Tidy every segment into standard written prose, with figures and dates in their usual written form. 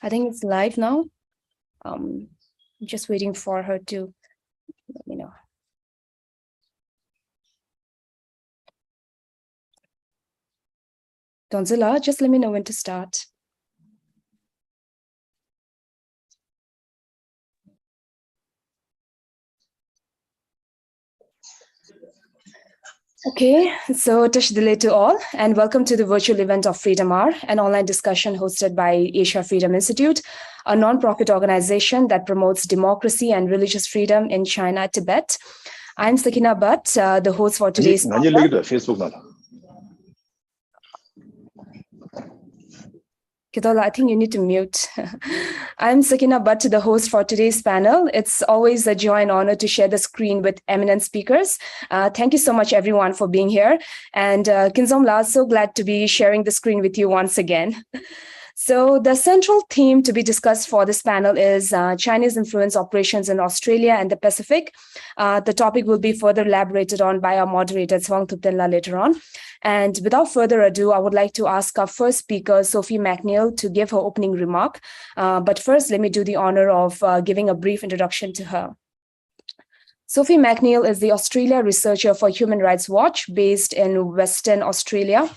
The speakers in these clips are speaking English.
I think it's live now. Just waiting for her to let me know. Donzilla, just let me know when to start. Okay, so Tashdile to all, and welcome to the virtual event of Freedom Hour, an online discussion hosted by Asia Freedom Institute, a non-profit organization that promotes democracy and religious freedom in China, Tibet. I'm Sakina Bhatt, the host for today's Facebook. Kitola, I think you need to mute. I'm Sakina Bhatt, the host for today's panel. It's always a joy and honor to share the screen with eminent speakers. Thank you so much, everyone, for being here. And Kinzom La, so glad to be sharing the screen with you once again. So the central theme to be discussed for this panel is Chinese influence operations in Australia and the Pacific. The topic will be further elaborated on by our moderator, Zwang Thuptenla, later on. And without further ado, I would like to ask our first speaker, Sophie McNeill, to give her opening remark. But first, let me do the honor of giving a brief introduction to her. Sophie McNeill is the Australia researcher for Human Rights Watch based in Western Australia.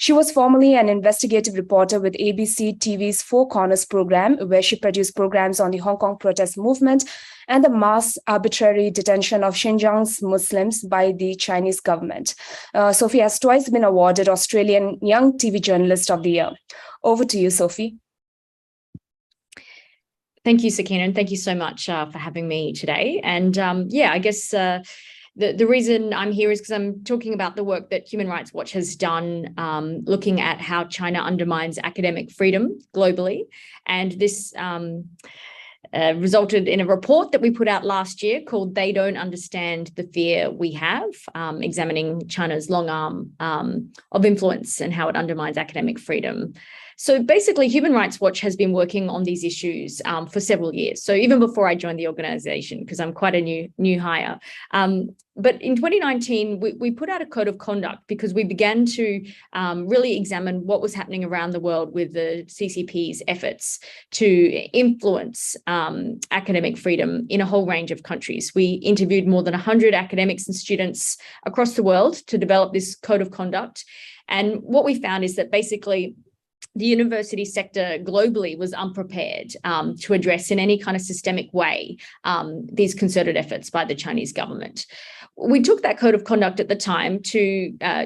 She was formerly an investigative reporter with ABC TV's Four Corners program, where she produced programs on the Hong Kong protest movement and the mass arbitrary detention of Xinjiang's Muslims by the Chinese government. Sophie has twice been awarded Australian Young TV Journalist of the Year. Over to you, Sophie. Thank you, Sakina, and thank you so much for having me today. And I guess the reason I'm here is because I'm talking about the work that Human Rights Watch has done, looking at how China undermines academic freedom globally. And this resulted in a report that we put out last year called They Don't Understand the Fear We Have, examining China's long arm of influence and how it undermines academic freedom. So basically, Human Rights Watch has been working on these issues for several years. So even before I joined the organization, because I'm quite a new hire. But in 2019, we put out a code of conduct because we began to really examine what was happening around the world with the CCP's efforts to influence academic freedom in a whole range of countries. We interviewed more than 100 academics and students across the world to develop this code of conduct. And what we found is that basically, the university sector globally was unprepared to address in any kind of systemic way these concerted efforts by the Chinese government. We took that code of conduct at the time to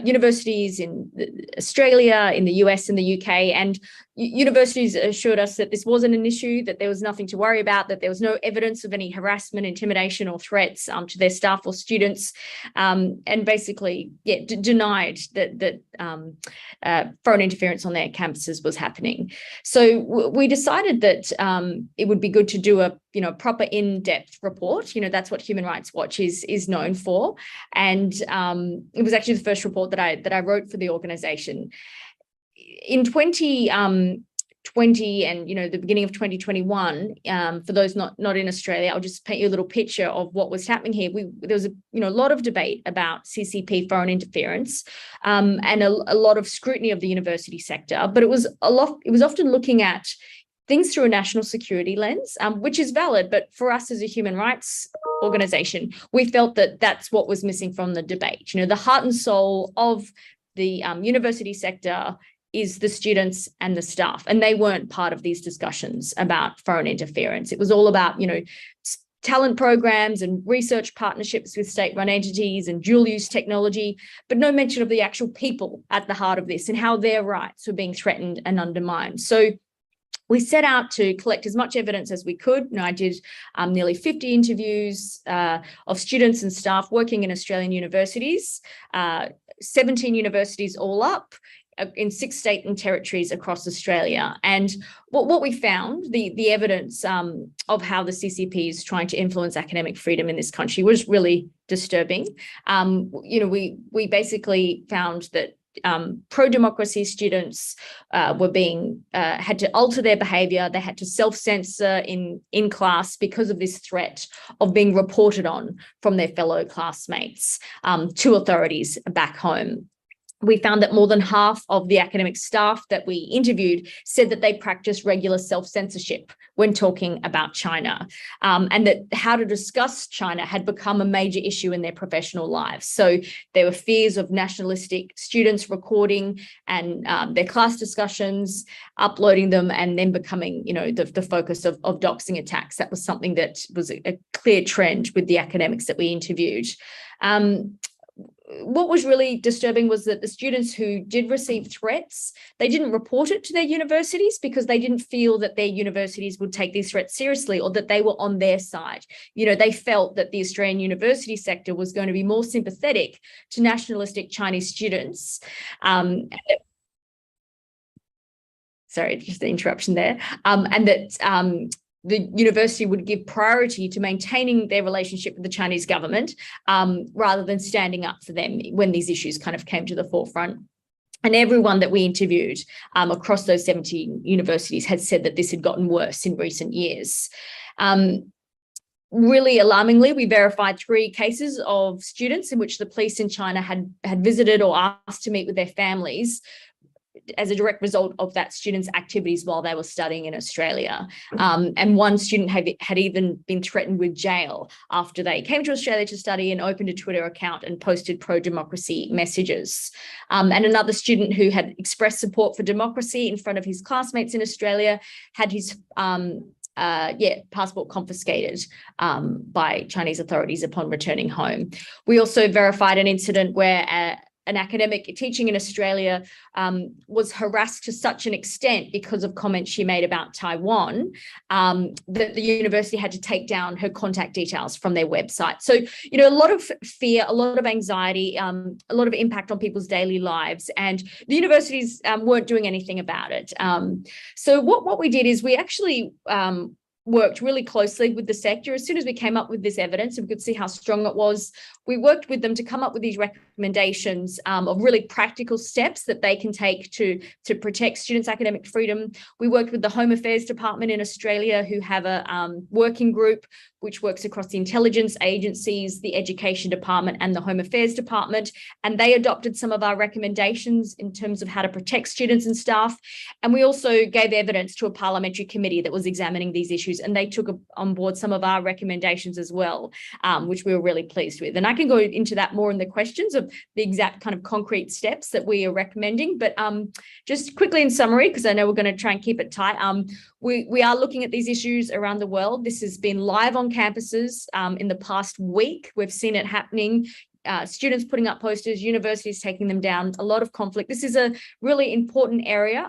universities in Australia, in the US, and the UK, and universities assured us that this wasn't an issue, that there was nothing to worry about, that there was no evidence of any harassment, intimidation, or threats to their staff or students, and basically denied that foreign interference on their campuses was happening. So we decided that it would be good to do a proper in-depth report. That's what Human Rights Watch is known for, and it was actually the first report that I wrote for the organization. In 2020 and the beginning of 2021, for those not in Australia, I'll just paint you a little picture of what was happening here. There was a lot of debate about CCP foreign interference, and a lot of scrutiny of the university sector, but it was often looking at things through a national security lens, which is valid. But for us as a human rights organization, we felt that that's what was missing from the debate. The heart and soul of the university sector is the students and the staff, and they weren't part of these discussions about foreign interference. It was all about, talent programs and research partnerships with state-run entities and dual-use technology, but no mention of the actual people at the heart of this and how their rights were being threatened and undermined. So we set out to collect as much evidence as we could. I did nearly 50 interviews of students and staff working in Australian universities, 17 universities all up, in 6 states and territories across Australia. And what we found, the evidence of how the CCP is trying to influence academic freedom in this country was really disturbing. We basically found that pro-democracy students were being had to alter their behaviour. They had to self-censor in class because of this threat of being reported on from their fellow classmates to authorities back home. we found that more than half of the academic staff that we interviewed said that they practice regular self-censorship when talking about China, and that how to discuss China had become a major issue in their professional lives. So there were fears of nationalistic students recording and their class discussions, uploading them, and then becoming, the focus of doxing attacks. That was something that was a clear trend with the academics that we interviewed. What was really disturbing was that the students who did receive threats, they didn't report it to their universities because they didn't feel that their universities would take these threats seriously or that they were on their side. They felt that the Australian university sector was going to be more sympathetic to nationalistic Chinese students. Sorry, just the interruption there. And that the university would give priority to maintaining their relationship with the Chinese government rather than standing up for them when these issues kind of came to the forefront. And everyone that we interviewed across those 17 universities had said that this had gotten worse in recent years. Really alarmingly, we verified 3 cases of students in which the police in China had visited or asked to meet with their families as a direct result of that student's activities while they were studying in Australia. And one student had even been threatened with jail after they came to Australia to study and opened a Twitter account and posted pro-democracy messages. And another student who had expressed support for democracy in front of his classmates in Australia had his passport confiscated by Chinese authorities upon returning home. We also verified an incident where an academic teaching in Australia was harassed to such an extent because of comments she made about Taiwan that the university had to take down her contact details from their website. So, a lot of fear, a lot of anxiety, a lot of impact on people's daily lives, and the universities weren't doing anything about it. So what we did is we actually worked really closely with the sector. As soon as we came up with this evidence and we could see how strong it was, we worked with them to come up with these recommendations of really practical steps that they can take to protect students' academic freedom. We worked with the Home Affairs Department in Australia, who have a working group which works across the intelligence agencies, the Education Department, and the Home Affairs Department. And they adopted some of our recommendations in terms of how to protect students and staff. And we also gave evidence to a parliamentary committee that was examining these issues, and they took on board some of our recommendations as well, which we were really pleased with. And I can go into that more in the questions of the exact kind of concrete steps that we are recommending. But just quickly in summary, because I know we're going to try and keep it tight, we are looking at these issues around the world. This has been live on campuses in the past week. We've seen it happening. Students putting up posters, universities taking them down, a lot of conflict. This is a really important area.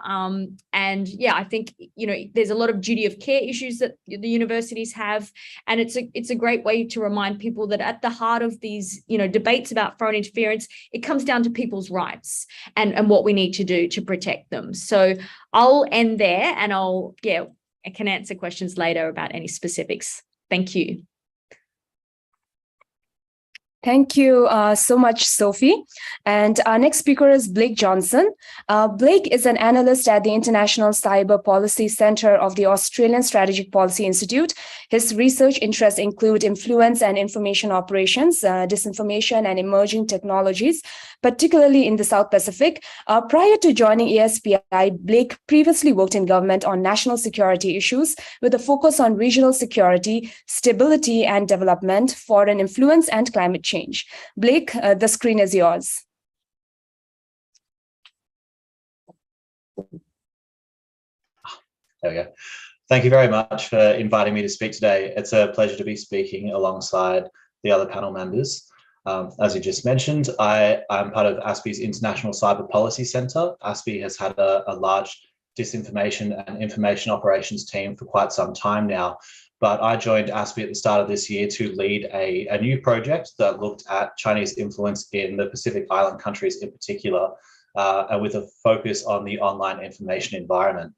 And yeah, I think, there's a lot of duty of care issues that the universities have. And it's a great way to remind people that at the heart of these, debates about foreign interference, it comes down to people's rights and what we need to do to protect them. So I'll end there, and I can answer questions later about any specifics. Thank you. Thank you so much, Sophie. And our next speaker is Blake Johnson. Blake is an analyst at the International Cyber Policy Center of the Australian Strategic Policy Institute. His research interests include influence and information operations, disinformation, and emerging technologies, particularly in the South Pacific. Prior to joining ASPI, Blake previously worked in government on national security issues with a focus on regional security, stability and development, foreign influence, and climate change. Blake, the screen is yours. There we go. Thank you very much for inviting me to speak today. It's a pleasure to be speaking alongside the other panel members. As you just mentioned, I'm part of ASPI's International Cyber Policy Center. ASPI has had a large disinformation and information operations team for quite some time now. But I joined ASPI at the start of this year to lead a new project that looked at Chinese influence in the Pacific Island countries in particular, and with a focus on the online information environment.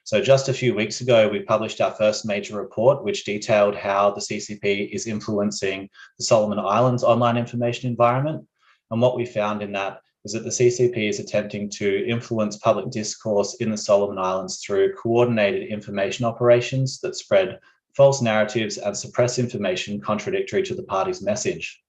So just a few weeks ago, we published our first major report, which detailed how the CCP is influencing the Solomon Islands online information environment. And what we found in that is that the CCP is attempting to influence public discourse in the Solomon Islands through coordinated information operations that spread false narratives and suppress information contradictory to the party's message.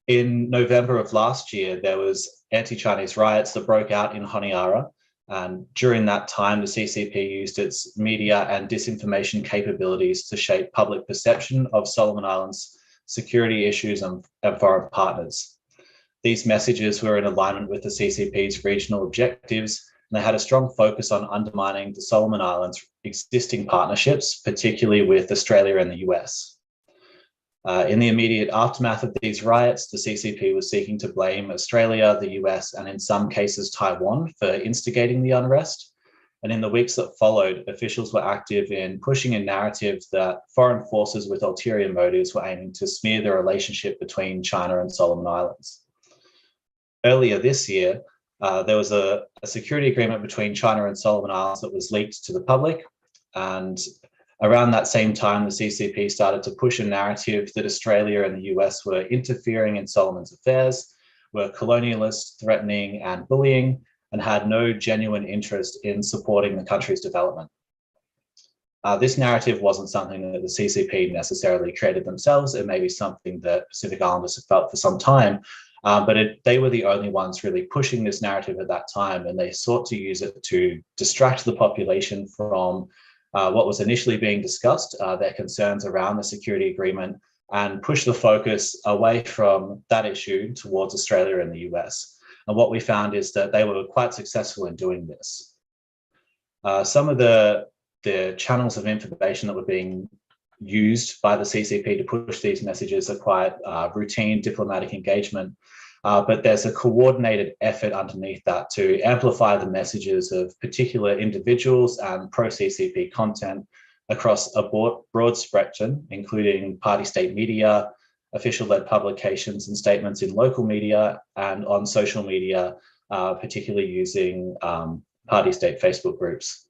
In November of last year, there was anti-Chinese riots that broke out in Honiara. And during that time, the CCP used its media and disinformation capabilities to shape public perception of Solomon Islands' security issues and foreign partners. These messages were in alignment with the CCP's regional objectives, and they had a strong focus on undermining the Solomon Islands' existing partnerships, particularly with Australia and the US. In the immediate aftermath of these riots, the CCP was seeking to blame Australia, the US, and in some cases Taiwan for instigating the unrest. And in the weeks that followed, officials were active in pushing a narrative that foreign forces with ulterior motives were aiming to smear the relationship between China and Solomon Islands. Earlier this year, there was a security agreement between China and Solomon Islands that was leaked to the public. And around that same time, the CCP started to push a narrative that Australia and the US were interfering in Solomon's affairs, were colonialist, threatening, and bullying, and had no genuine interest in supporting the country's development. This narrative wasn't something that the CCP necessarily created themselves. It may be something that Pacific Islanders have felt for some time, but they were the only ones really pushing this narrative at that time, and they sought to use it to distract the population from what was initially being discussed, their concerns around the security agreement, and push the focus away from that issue towards Australia and the US. And what we found is that they were quite successful in doing this. Some of the channels of information that were being used by the CCP to push these messages are quite routine diplomatic engagement. But there's a coordinated effort underneath that to amplify the messages of particular individuals and pro-CCP content across a broad spectrum, including party state media, official-led publications and statements in local media, and on social media, particularly using party state Facebook groups.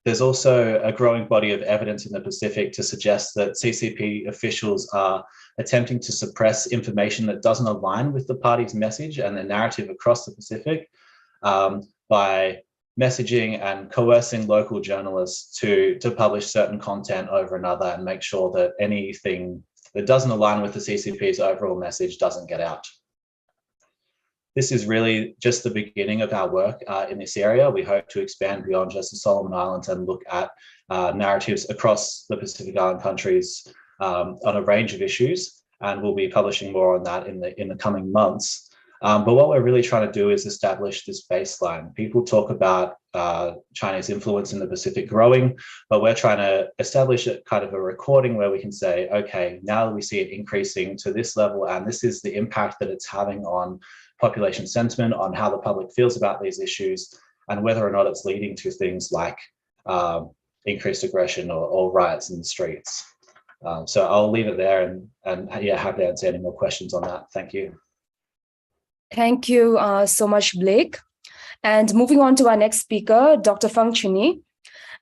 There's also a growing body of evidence in the Pacific to suggest that CCP officials are attempting to suppress information that doesn't align with the party's message and the narrative across the Pacific by messaging and coercing local journalists to publish certain content over another and make sure that anything that doesn't align with the CCP's overall message doesn't get out. This is really just the beginning of our work in this area. We hope to expand beyond just the Solomon Islands and look at narratives across the Pacific Island countries on a range of issues, and we'll be publishing more on that in the coming months. But what we're really trying to do is establish this baseline. People talk about Chinese influence in the Pacific growing, but we're trying to establish a kind of a recording where we can say, okay, now we see it increasing to this level, and this is the impact that it's having on population sentiment, on how the public feels about these issues, and whether or not it's leading to things like increased aggression or riots in the streets. So I'll leave it there and yeah, happy to answer any more questions on that. Thank you. Thank you so much, Blake. And moving on to our next speaker, Dr. Feng Chunyi.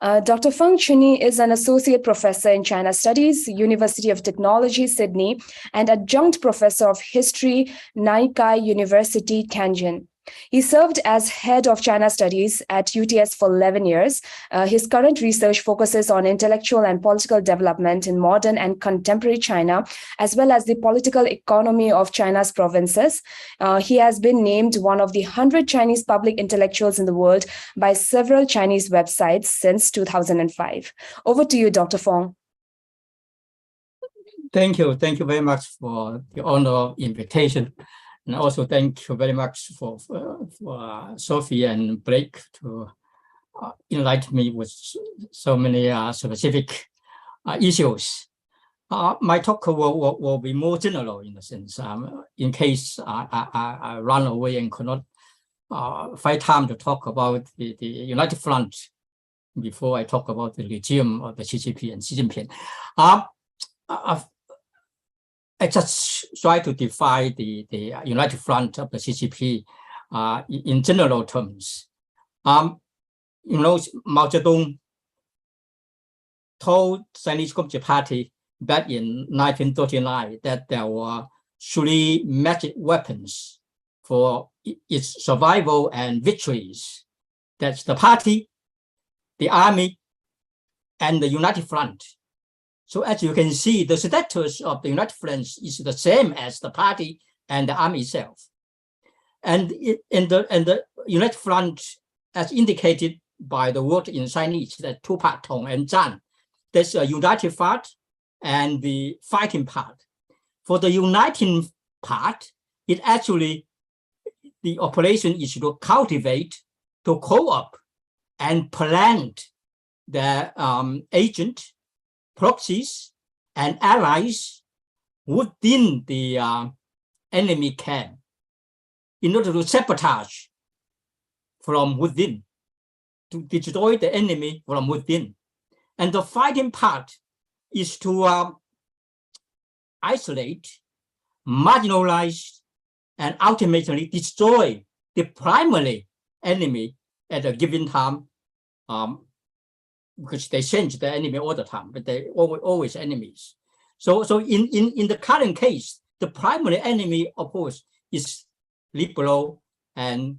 Dr. Feng Chunyi is an associate professor in China Studies, University of Technology, Sydney, and adjunct professor of history, Nankai University, Tianjin. He served as head of China Studies at UTS for 11 years. His current research focuses on intellectual and political development in modern and contemporary China, as well as the political economy of China's provinces. He has been named one of the 100 Chinese public intellectuals in the world by several Chinese websites since 2005. Over to you, Dr. Feng. Thank you. Thank you very much for the honor of invitation. And also thank you very much for Sophie and Blake to enlighten me with so many specific issues. My talk will be more general in a sense, in case I run away and could not find time to talk about the United Front before I talk about the regime of the CCP and Xi Jinping. I just try to define the United Front of the CCP in general terms. Mao Zedong told Chinese Communist Party back in 1939 that there were 3 magic weapons for its survival and victories. That's the party, the army, and the United Front. So as you can see, the status of the United Front is the same as the party and the army itself. And in the United Front, as indicated by the word in Chinese, the two part, Tong and Zhan, there's a united part and the fighting part. For the uniting part, it actually, the operation is to cultivate, to co-op and plant the agent, proxies, and allies within the enemy camp in order to sabotage from within, to destroy the enemy from within. And the fighting part is to isolate, marginalize, and ultimately destroy the primary enemy at a given time, because they change the enemy all the time, but they always enemies. So in the current case, the primary enemy, of course, is liberal and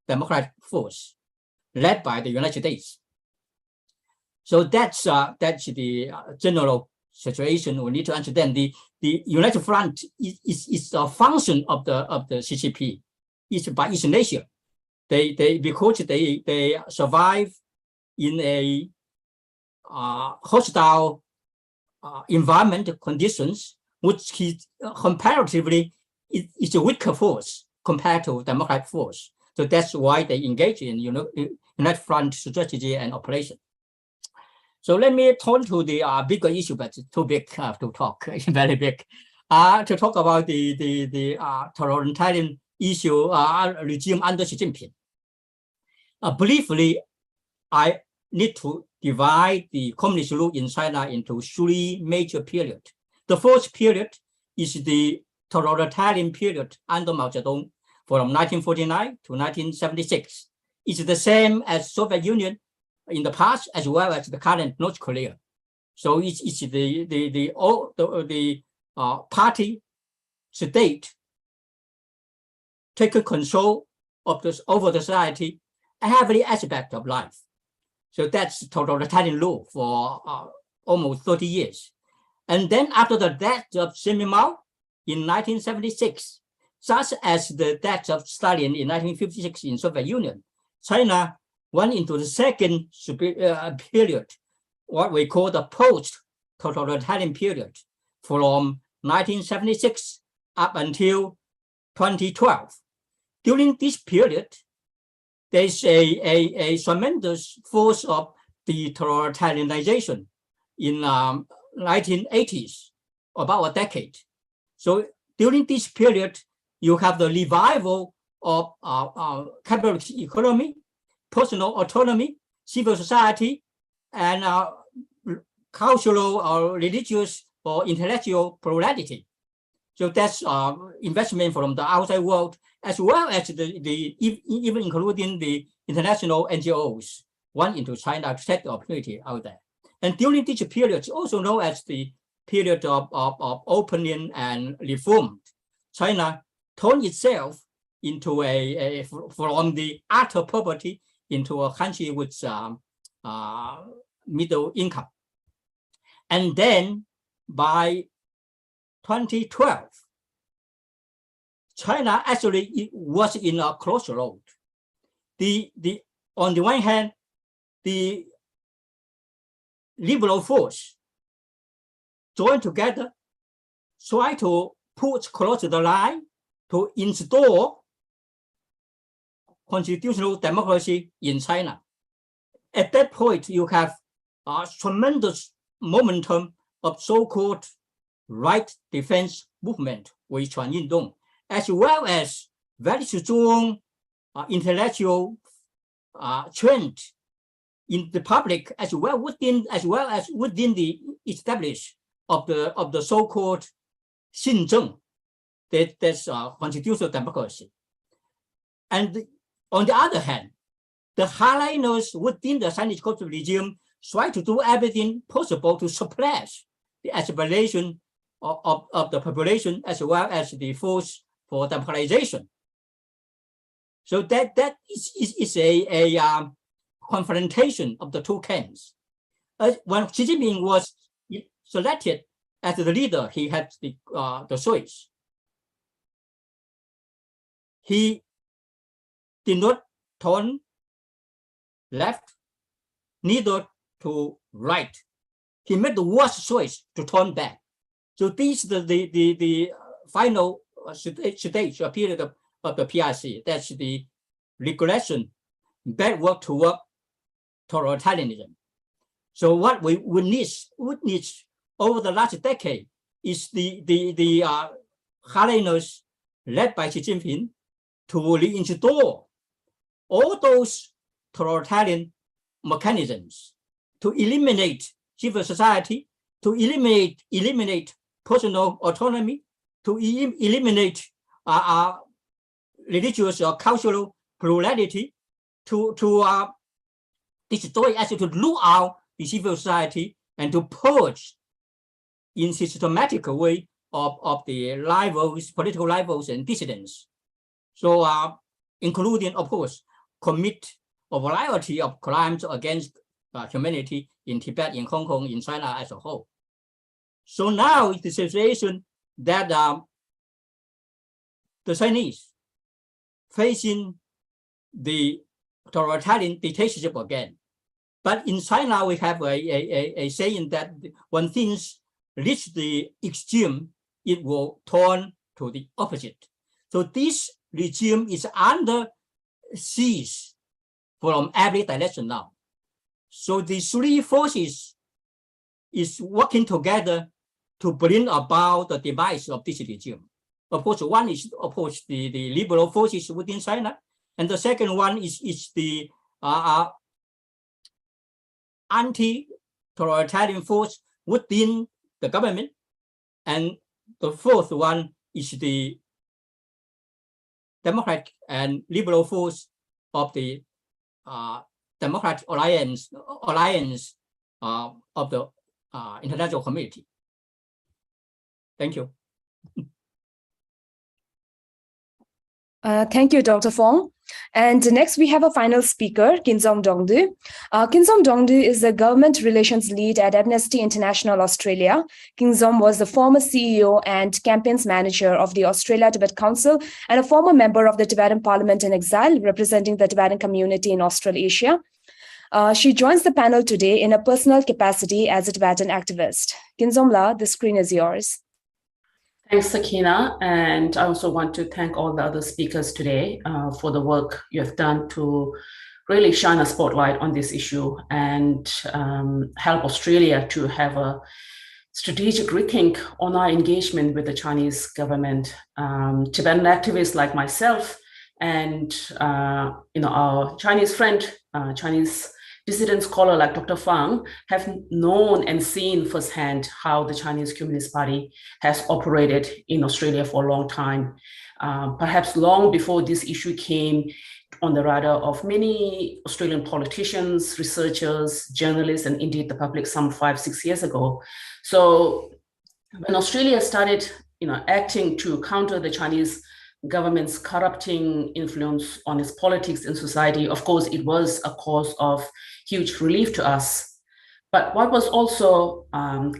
democratic force led by the United States. So that's the general situation. We need to understand the United Front is a function of the CCP. It's by its nature. Because they survive in a hostile environment conditions, which is comparatively is a weaker force compared to democratic force. So that's why they engage in United Front strategy and operation. So let me turn to the bigger issue, but it's too big to talk. It's very big. To talk about the totalitarian issue regime under Xi Jinping. Briefly, I need to divide the communist rule in China into three major periods. The first period is the totalitarian period under Mao Zedong from 1949 to 1976. It's the same as Soviet Union in the past as well as the current North Korea. So it's the party state taking control of this over the society, every aspect of life. So that's totalitarian rule for almost 30 years. And then after the death of Chairman Mao in 1976, such as the death of Stalin in 1956 in Soviet Union, China went into the second period, what we call the post-totalitarian period, from 1976 up until 2012. During this period, there's a tremendous force of the totalitarianization in 1980s, about a decade. So during this period, you have the revival of capitalist economy, personal autonomy, civil society, and cultural or religious or intellectual plurality. So that's investment from the outside world, as well as even including the international NGOs, went into China to take the opportunity out there. And during this period, also known as the period of opening and reform, China turned itself into from the utter poverty into a country with middle income. And then by 2012, China actually was in a crossroad. On the one hand, the liberal force joined together, try to push close the line to install constitutional democracy in China. At that point, you have a tremendous momentum of so-called right defense movement, 维权运动, as well as very strong intellectual trend in the public, as well as within the established of the so-called 信政, that's constitutional democracy. And on the other hand, the hardliners within the Chinese Communist regime try to do everything possible to suppress the aspiration of the population as well as the force for democratization. So that is a confrontation of the two camps. When Xi Jinping was selected as the leader, he had the choice. He did not turn left, neither to right. He made the worst choice to turn back. So this is the final stage or period of the PRC. That's the regression, backward toward totalitarianism. So what we witness over the last decade is the hardliners led by Xi Jinping to reinstall all those totalitarian mechanisms, to eliminate civil society, to eliminate personal autonomy, to eliminate religious or cultural plurality, to destroy, actually to root out the civil society and to purge in systematic way of the rivals, political rivals and dissidents. So including, of course, commit a variety of crimes against humanity in Tibet, in Hong Kong, in China as a whole. So now it's the situation that the Chinese facing the totalitarian dictatorship again. But in China, we have a saying that when things reach the extreme, it will turn to the opposite. So this regime is under siege from every direction now. So the three forces is working together to bring about the demise of this regime. Of course, one is, of course, the liberal forces within China, and the second one is the anti-totalitarian force within the government, and the fourth one is the Democratic and liberal force of the Democratic Alliance of the international community. Thank you. Thank you, Dr. Fong. And next, we have a final speaker, Kinzom Dongdu. Kinzom Dongdu is the government relations lead at Amnesty International Australia. Kinzom was the former CEO and campaigns manager of the Australia-Tibet Council and a former member of the Tibetan Parliament in Exile, representing the Tibetan community in Australasia. She joins the panel today in a personal capacity as a Tibetan activist. Kinzomla, the screen is yours. Thanks, Sakina. And I also want to thank all the other speakers today for the work you have done to really shine a spotlight on this issue and help Australia to have a strategic rethink on our engagement with the Chinese government. Tibetan activists like myself and our Chinese friend, Chinese dissident scholar like Dr. Fang have known and seen firsthand how the Chinese Communist Party has operated in Australia for a long time, perhaps long before this issue came on the radar of many Australian politicians, researchers, journalists, and indeed the public some 5-6 years ago. So when Australia started acting to counter the Chinese government's corrupting influence on its politics and society, of course, it was a cause of huge relief to us. But what was also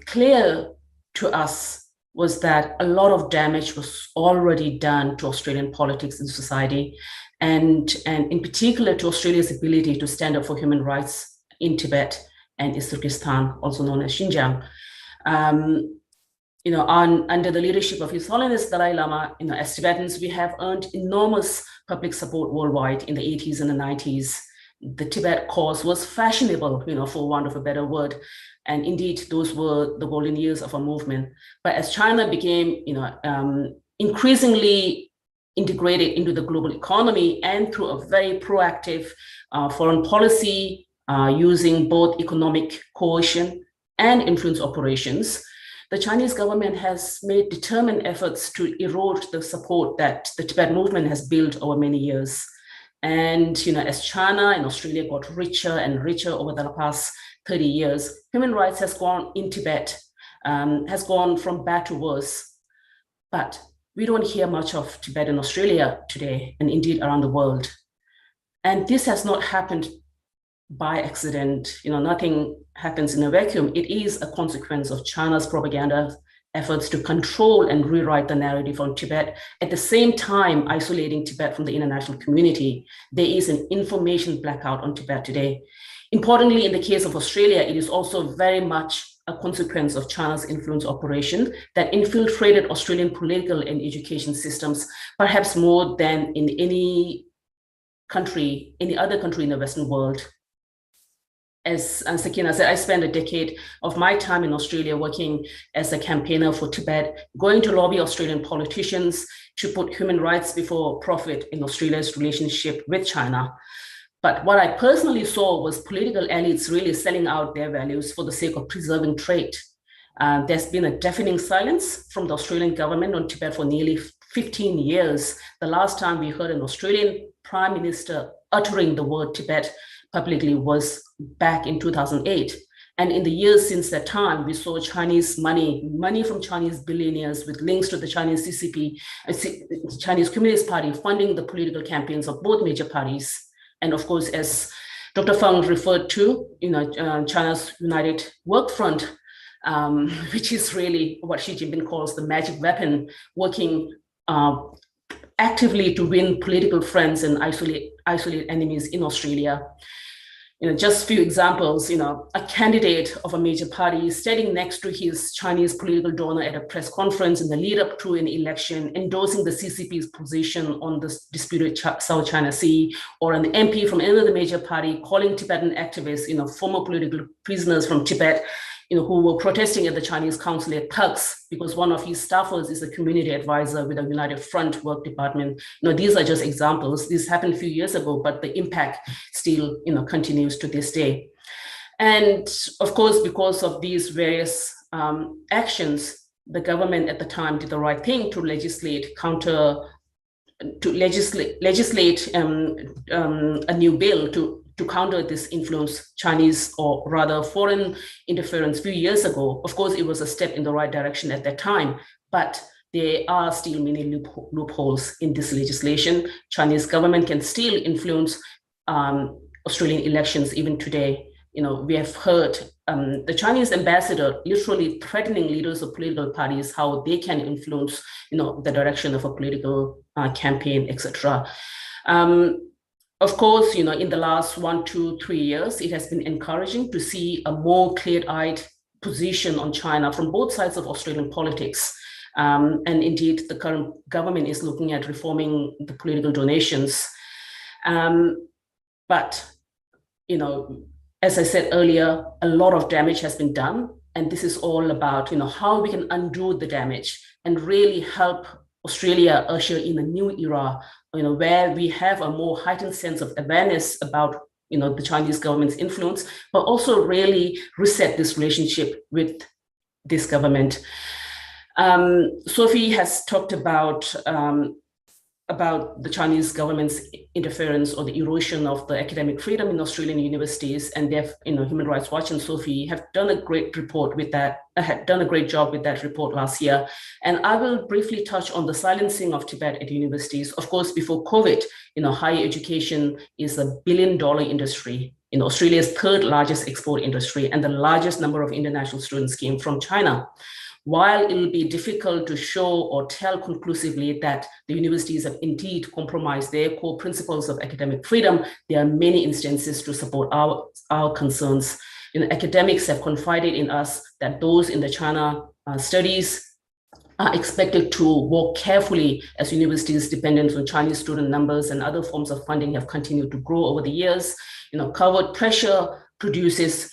clear to us was that a lot of damage was already done to Australian politics and society, and in particular to Australia's ability to stand up for human rights in Tibet and East Turkestan, also known as Xinjiang. Under the leadership of His Holiness Dalai Lama, as Tibetans, we have earned enormous public support worldwide in the 80s and the 90s. The Tibet cause was fashionable, for want of a better word. And indeed, those were the golden years of our movement. But as China became, increasingly integrated into the global economy and through a very proactive foreign policy, using both economic coercion and influence operations, the Chinese government has made determined efforts to erode the support that the Tibet movement has built over many years. And as China and Australia got richer and richer over the past 30 years, human rights has gone in Tibet, has gone from bad to worse. But we don't hear much of Tibet in Australia today, and indeed around the world. And this has not happened by accident. Nothing happens in a vacuum. It is a consequence of China's propaganda efforts to control and rewrite the narrative on Tibet, at the same time isolating Tibet from the international community. There is an information blackout on Tibet today. Importantly, in the case of Australia, it is also very much a consequence of China's influence operation that infiltrated Australian political and education systems, perhaps more than in any other country in the Western world. As Sakina said, I spent a decade of my time in Australia working as a campaigner for Tibet, going to lobby Australian politicians to put human rights before profit in Australia's relationship with China. But what I personally saw was political elites really selling out their values for the sake of preserving trade. There's been a deafening silence from the Australian government on Tibet for nearly 15 years. The last time we heard an Australian Prime Minister uttering the word Tibet publicly was back in 2008. And in the years since that time, we saw Chinese money from Chinese billionaires with links to the Chinese CCP, Chinese Communist Party, funding the political campaigns of both major parties. And of course, as Dr. Feng referred to, China's United Work Front, which is really what Xi Jinping calls the magic weapon, working actively to win political friends and isolate enemies in Australia. Just a few examples, a candidate of a major party standing next to his Chinese political donor at a press conference in the lead up to an election, endorsing the CCP's position on the disputed South China Sea, or an MP from another major party calling Tibetan activists, former political prisoners from Tibet, who were protesting at the Chinese consulate thugs because one of his staffers is a community advisor with a United Front work department. These are just examples. This happened a few years ago, but the impact still, continues to this day. And of course, because of these various actions, the government at the time did the right thing to legislate a new bill to counter this influence, Chinese or rather foreign interference a few years ago. Of course, it was a step in the right direction at that time, but there are still many loopholes in this legislation. Chinese government can still influence Australian elections even today. We have heard the Chinese ambassador literally threatening leaders of political parties how they can influence, the direction of a political campaign, etc. Of course, in the last 1, 2, 3 years, it has been encouraging to see a more clear-eyed position on China from both sides of Australian politics. And indeed, the current government is looking at reforming the political donations. But, as I said earlier, a lot of damage has been done. And this is all about, how we can undo the damage and really help Australia usher in a new era, where we have a more heightened sense of awareness about, the Chinese government's influence, but also really reset this relationship with this government. Sophie has talked about the Chinese government's interference or the erosion of the academic freedom in Australian universities, and they've, Human Rights Watch and Sophie have done a great report with that, had done a great job with that report last year. And I will briefly touch on the silencing of Tibet at universities. Of course, before COVID, higher education is a $1 billion industry, Australia's third largest export industry, and the largest number of international students came from China. While it will be difficult to show or tell conclusively that the universities have indeed compromised their core principles of academic freedom, there are many instances to support our concerns. Academics have confided in us that those in the China studies are expected to work carefully as universities dependent on Chinese student numbers and other forms of funding have continued to grow over the years. Covert pressure produces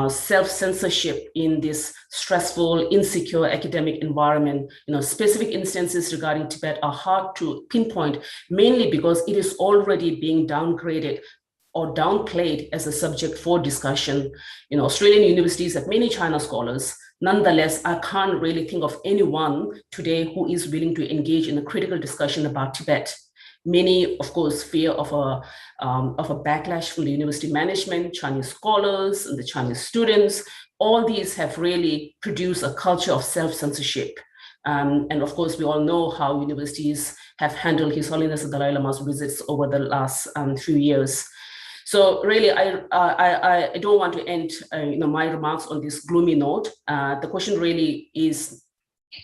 self-censorship in this stressful, insecure academic environment. Specific instances regarding Tibet are hard to pinpoint, mainly because it is already being downgraded or downplayed as a subject for discussion. Australian universities have many China scholars. Nonetheless, I can't really think of anyone today who is willing to engage in a critical discussion about Tibet. Many, of course, fear of a backlash from the university management, Chinese scholars, and the Chinese students. All these have really produced a culture of self-censorship. And of course, we all know how universities have handled His Holiness the Dalai Lama's visits over the last few years. So really, I don't want to end my remarks on this gloomy note. The question really is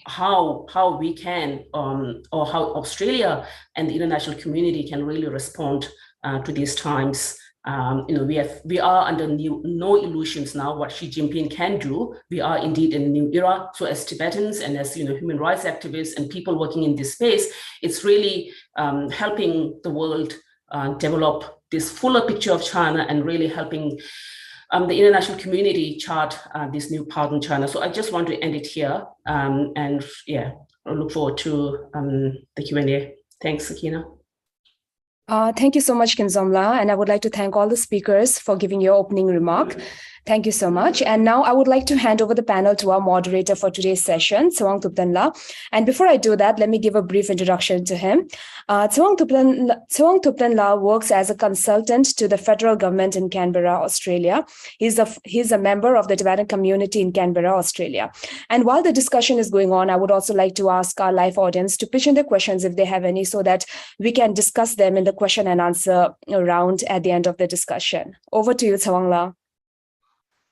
how we can or how Australia and the international community can really respond to these times. We are under no illusions now what Xi Jinping can do. We are indeed in a new era. So as Tibetans and as human rights activists and people working in this space, it's really helping the world develop this fuller picture of China and really helping the international community chart this new path in China. So I just want to end it here. And yeah, I look forward to the Q&A. Thanks, Sakina. Thank you so much, Kinzomla, and I would like to thank all the speakers for giving your opening remark. Thank you so much. And now I would like to hand over the panel to our moderator for today's session, Tsewang Thuptanla. And before I do that, let me give a brief introduction to him. Tsewang Thuptanla works as a consultant to the federal government in Canberra, Australia. He's a member of the Tibetan community in Canberra, Australia. And while the discussion is going on, I would also like to ask our live audience to pitch in their questions if they have any, so that we can discuss them in the question and answer round at the end of the discussion. Over to you, Tsewangla.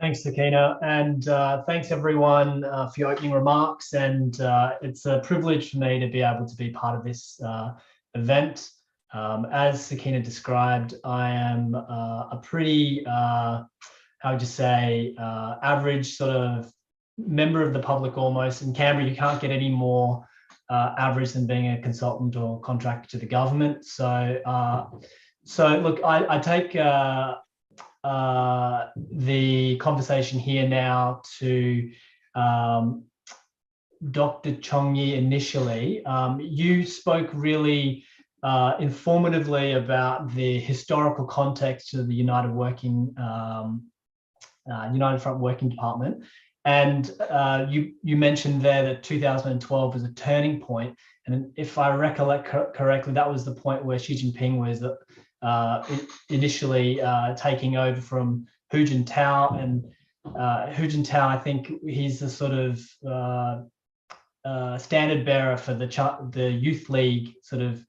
Thanks, Sakina, and thanks everyone for your opening remarks. And it's a privilege for me to be able to be part of this event. As Sakina described, I am a pretty, how would you say, average sort of member of the public almost. In Canberra, you can't get any more average than being a consultant or contractor to the government. So, look, I take the conversation here now to Dr. Chongyi initially. You spoke really informatively about the historical context of the United Front Working Department. And you mentioned there that 2012 was a turning point. And if I recollect correctly, that was the point where Xi Jinping was initially taking over from Hu Jintao. And Hu Jintao, I think he's the sort of standard bearer for the Youth League, sort of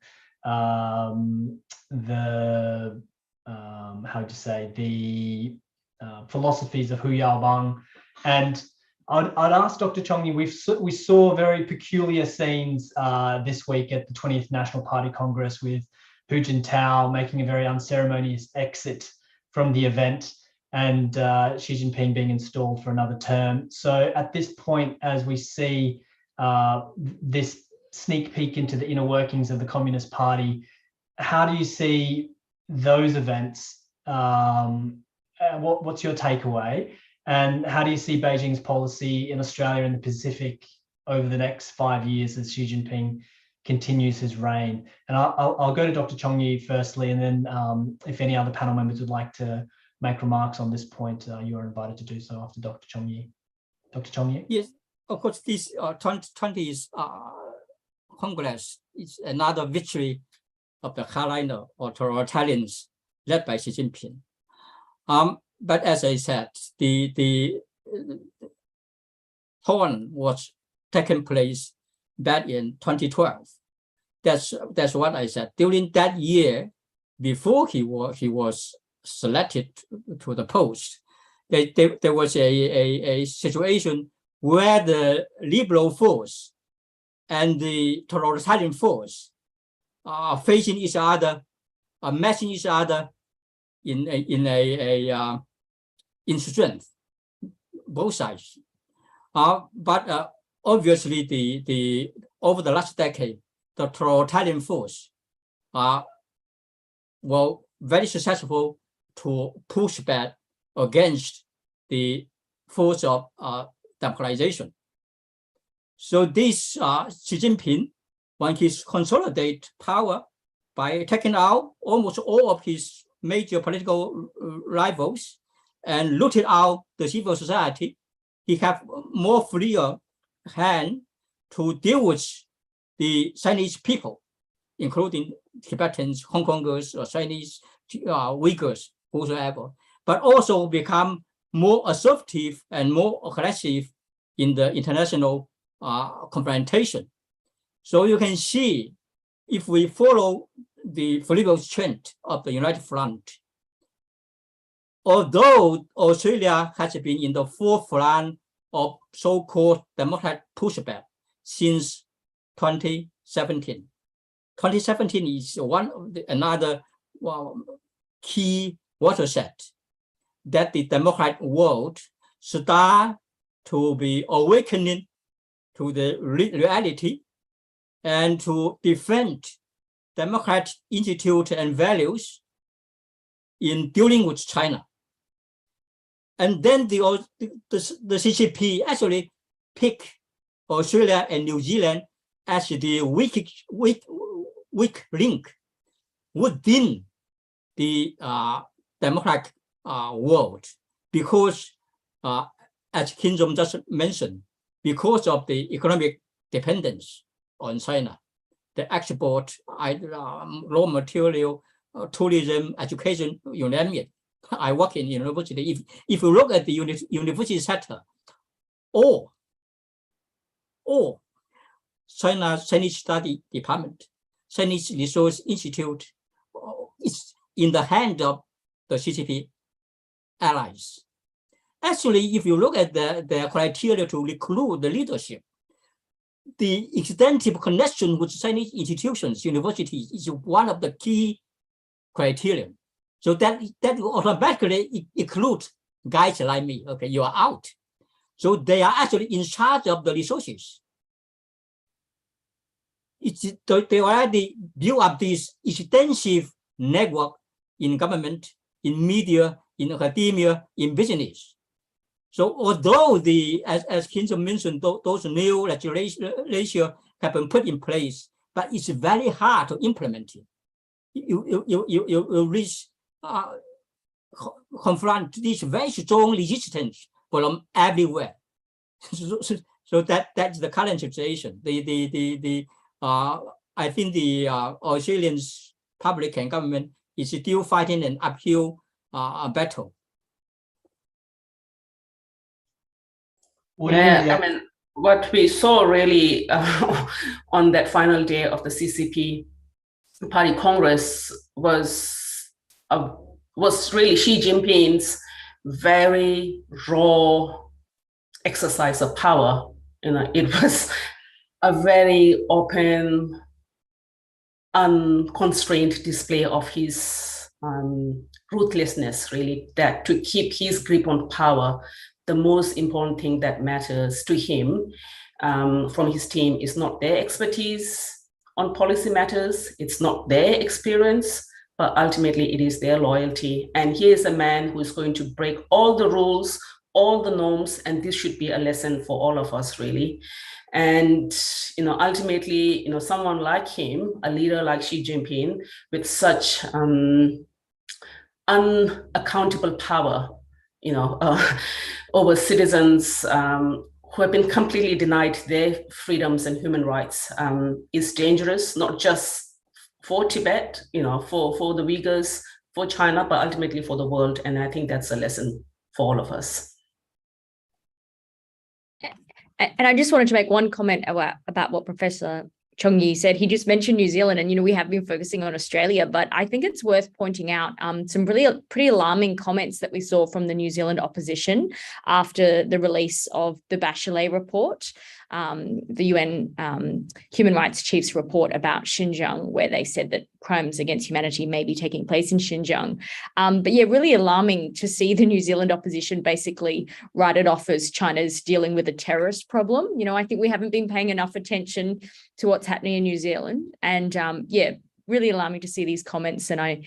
the philosophies of Hu Yaobang. And I'd ask Dr. Chongyi, we saw very peculiar scenes this week at the 20th National Party Congress with Hu Jintao making a very unceremonious exit from the event, and Xi Jinping being installed for another term. So at this point, as we see this sneak peek into the inner workings of the Communist Party, how do you see those events? What's your takeaway? And how do you see Beijing's policy in Australia and the Pacific over the next 5 years as Xi Jinping continues his reign? And I'll go to Dr. Chongyi firstly, and then if any other panel members would like to make remarks on this point, you are invited to do so after Dr. Chongyi. Dr. Chongyi? Yes, of course, this 20th Congress is another victory of the hardliner authoritarians led by Xi Jinping. But as I said, the tone was taking place back in 2012. That's what I said. During that year, before he was selected to the post, there was a situation where the liberal force and the totalitarian force are facing each other, are matching each other in strength, both sides. But obviously, the over the last decade, the totalitarian force were very successful to push back against the force of democratization. So this Xi Jinping, when he consolidated power by taking out almost all of his major political rivals and looted out the civil society, he have more freer hand to deal with the Chinese people, including Tibetans, Hong Kongers, or Chinese Uyghurs, whosoever, but also become more assertive and more aggressive in the international confrontation. So you can see, if we follow the political trend of the United Front, although Australia has been in the forefront of so-called democratic pushback since 2017. 2017 is another key watershed that the democratic world start to be awakening to the reality and to defend democratic institutes and values in dealing with China. And then the CCP actually picked Australia and New Zealand as the weak link within the democratic world, because as Kim Jong just mentioned, because of the economic dependence on China, the export, raw material, tourism, education, you name it. I work in university. If you look at the university sector, or Chinese Study Department, Chinese Resource Institute is in the hand of the CCP allies. Actually, if you look at the criteria to recruit the leadership, the extensive connection with Chinese institutions, universities, is one of the key criteria. So that automatically includes guys like me. Okay, you are out. So they are actually in charge of the resources. They already built up this extensive network in government, in media, in academia, in business. So although as Kim Jong mentioned, those new regulations have been put in place, but it's very hard to implement it. You reach confront this very strong resistance from everywhere. So that's the current situation. I think the Australian public and government is still fighting an uphill battle. Yeah, I mean, what we saw really on that final day of the CCP Party Congress was really Xi Jinping's very raw exercise of power. It was a very open, unconstrained display of his ruthlessness, really, that to keep his grip on power. The most important thing that matters to him from his team is not their expertise on policy matters, it's not their experience, but ultimately it is their loyalty. And he is a man who is going to break all the rules, all the norms, and this should be a lesson for all of us, really. And ultimately, someone like him, a leader like Xi Jinping, with such unaccountable power, over citizens who have been completely denied their freedoms and human rights, is dangerous, not just for Tibet, for the Uyghurs, for China, but ultimately for the world. And I think that's a lesson for all of us. And I just wanted to make one comment about what Professor Chong Yi said. He just mentioned New Zealand, and we have been focusing on Australia, but I think it's worth pointing out some really pretty alarming comments that we saw from the New Zealand opposition after the release of the Bachelet report, the UN Human Rights Chief's report about Xinjiang, where they said that crimes against humanity may be taking place in Xinjiang. But yeah, really alarming to see the New Zealand opposition basically write it off as China's dealing with a terrorist problem. I think we haven't been paying enough attention to what's happening in New Zealand. And yeah, really alarming to see these comments. And I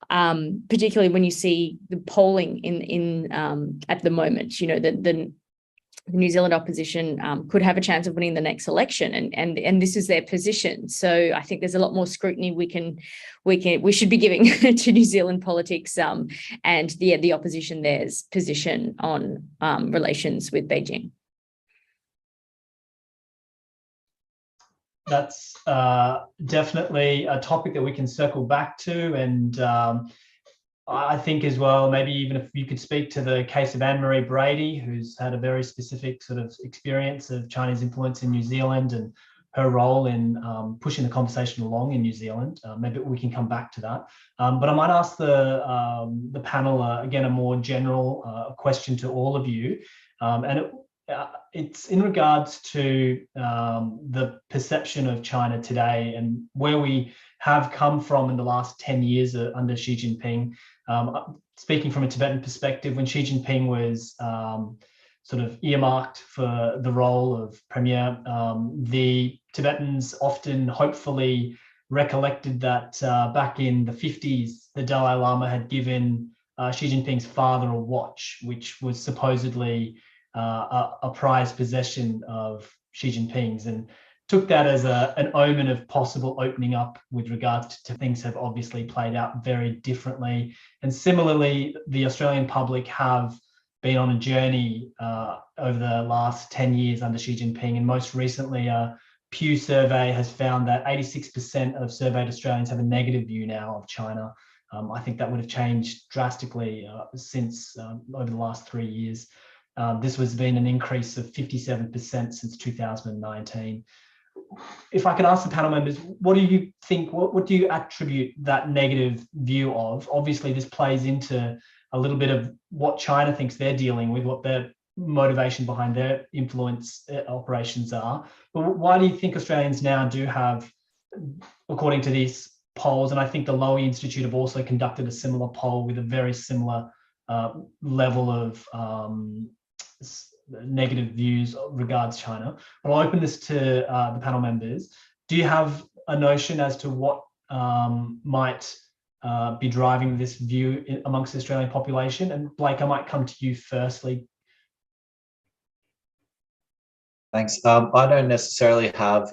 particularly when you see the polling in at the moment, the New Zealand opposition could have a chance of winning the next election, and this is their position. So I think there's a lot more scrutiny we should be giving to New Zealand politics and the opposition there's position on relations with Beijing. That's definitely a topic that we can circle back to, and I think as well, maybe even if you could speak to the case of Anne-Marie Brady, who's had a very specific sort of experience of Chinese influence in New Zealand, and her role in pushing the conversation along in New Zealand. Maybe we can come back to that. But I might ask the panel, again, a more general question to all of you. It's in regards to the perception of China today and where we have come from in the last 10 years under Xi Jinping. Speaking from a Tibetan perspective, when Xi Jinping was sort of earmarked for the role of premier, the Tibetans often hopefully recollected that back in the 50s, the Dalai Lama had given Xi Jinping's father a watch, which was supposedly a prized possession of Xi Jinping's, and took that as an omen of possible opening up with regards to things have obviously played out very differently. And similarly, the Australian public have been on a journey over the last 10 years under Xi Jinping. And most recently, a Pew survey has found that 86% of surveyed Australians have a negative view now of China. I think that would have changed drastically since over the last 3 years. This has been an increase of 57% since 2019. If I could ask the panel members, what do you think, what do you attribute that negative view of? Obviously, this plays into a little bit of what China thinks they're dealing with, what their motivation behind their influence operations are. But why do you think Australians now do have, according to these polls, and I think the Lowy Institute have also conducted a similar poll with a very similar level of negative views regards China. But I'll open this to the panel members. Do you have a notion as to what might be driving this view amongst the Australian population? And Blake, I might come to you firstly. Thanks. I don't necessarily have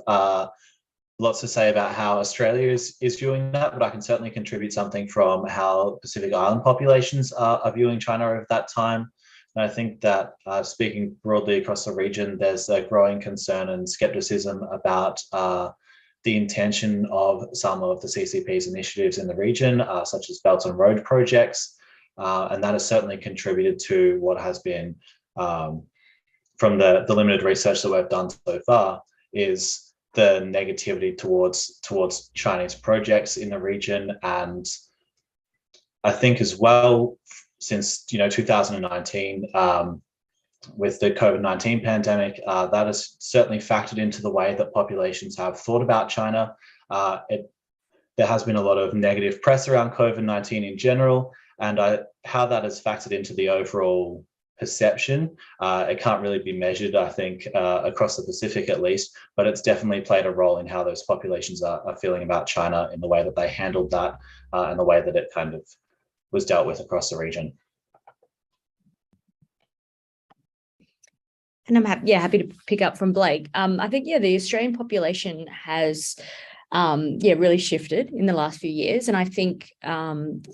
lots to say about how Australia is viewing that, but I can certainly contribute something from how Pacific Island populations are viewing China over that time. And I think that speaking broadly across the region, there's a growing concern and skepticism about the intention of some of the CCP's initiatives in the region, such as Belt and Road projects. And that has certainly contributed to what has been, from the limited research that we've done so far, is the negativity towards Chinese projects in the region. And I think as well, since 2019, with the COVID-19 pandemic, that has certainly factored into the way that populations have thought about China. There has been a lot of negative press around COVID-19 in general, and how that has factored into the overall perception, it can't really be measured, I think, across the Pacific at least, but it's definitely played a role in how those populations are feeling about China, in the way that they handled that, and the way that it kind of was dealt with across the region. And I'm happy to pick up from Blake. I think, the Australian population has really shifted in the last few years. And I think,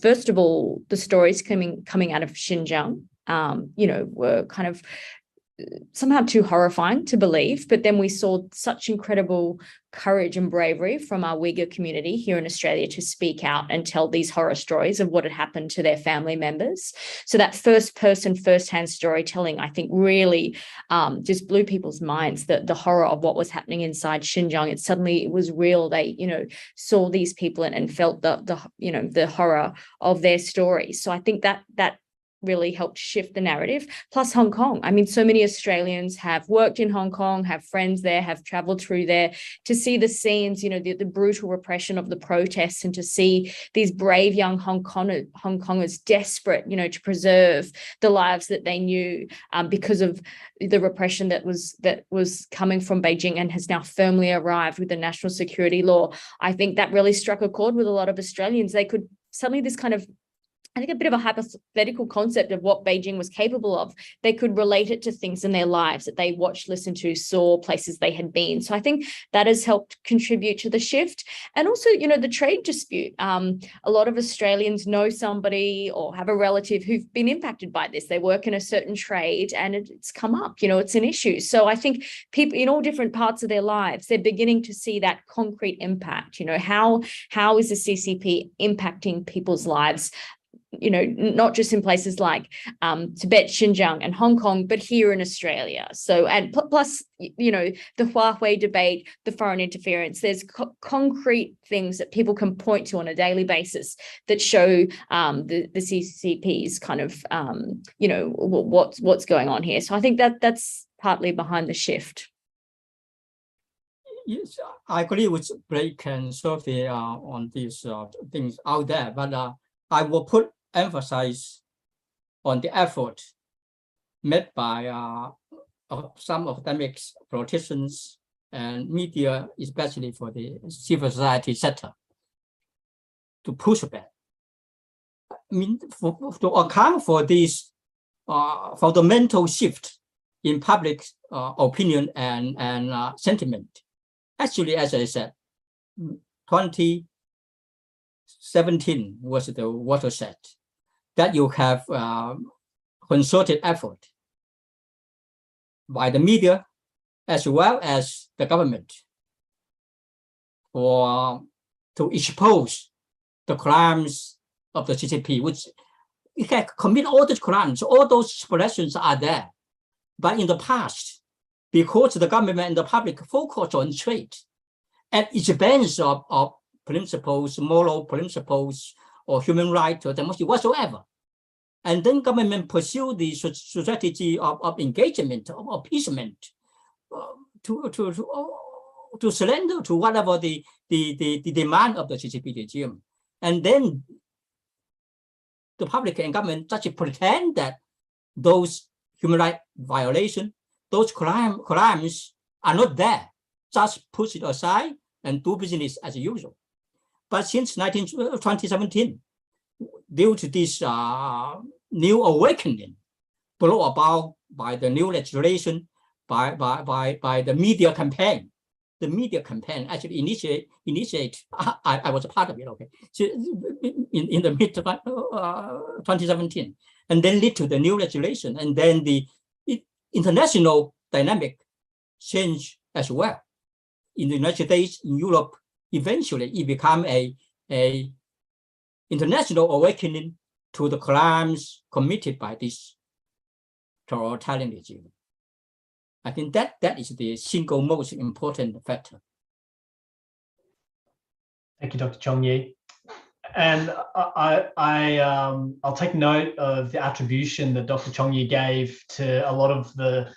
first of all, the stories coming out of Xinjiang, were kind of somehow too horrifying to believe. But then we saw such incredible courage and bravery from our Uyghur community here in Australia to speak out and tell these horror stories of what had happened to their family members. So that first-hand storytelling, I think, really just blew people's minds, the horror of what was happening inside Xinjiang. It was real. They, saw these people and felt the horror of their stories. So I think that really helped shift the narrative. Plus Hong Kong. I mean, so many Australians have worked in Hong Kong, have friends there, have traveled through there, to see the scenes, the brutal repression of the protests, and to see these brave young Hong Kongers desperate, to preserve the lives that they knew because of the repression that was coming from Beijing and has now firmly arrived with the national security law. I think that really struck a chord with a lot of Australians. They could suddenly, this kind of, I think, a bit of a hypothetical concept of what Beijing was capable of, they could relate it to things in their lives that they watched, listened to, saw, places they had been. So I think that has helped contribute to the shift. And also, the trade dispute. A lot of Australians know somebody or have a relative who've been impacted by this. They work in a certain trade and it's come up, it's an issue. So I think people in all different parts of their lives, they're beginning to see that concrete impact. How is the CCP impacting people's lives? not just in places like Tibet, Xinjiang, and Hong Kong, but here in Australia. So, and plus, the Huawei debate, the foreign interference, there's concrete things that people can point to on a daily basis that show the CCP's kind of, what's going on here. So I think that's partly behind the shift. Yes, I agree with Blake and Sophie on these things out there, but I will emphasize on the effort made by some academics, politicians, and media, especially for the civil society sector, to push back. I mean, to account for this fundamental shift in public opinion and sentiment. Actually, as I said, 2017 was the watershed that you have concerted effort by the media as well as the government to expose the crimes of the CCP, which it can commit all the crimes. All those expressions are there. But in the past, because the government and the public focus on trade at expense of principles, moral principles, or human rights or democracy whatsoever. And then government pursue the strategy of engagement, of appeasement, to surrender to whatever the demand of the CCP regime. And then the public and government just pretend that those human rights violations, those crimes are not there, just push it aside and do business as usual. But since 2017, due to this new awakening brought about by the new legislation, by the media campaign, the media campaign actually initiate. I was a part of it. Okay, so in the mid 2017, and then lead to the new legislation, and then the international dynamic change as well. In the United States, in Europe, eventually it became a international awakening to the crimes committed by this totalitarian regime. I think that is the single most important factor. Thank you, Dr. Chong-Yi. And I'll take note of the attribution that Dr. Chong-Yi gave to a lot of the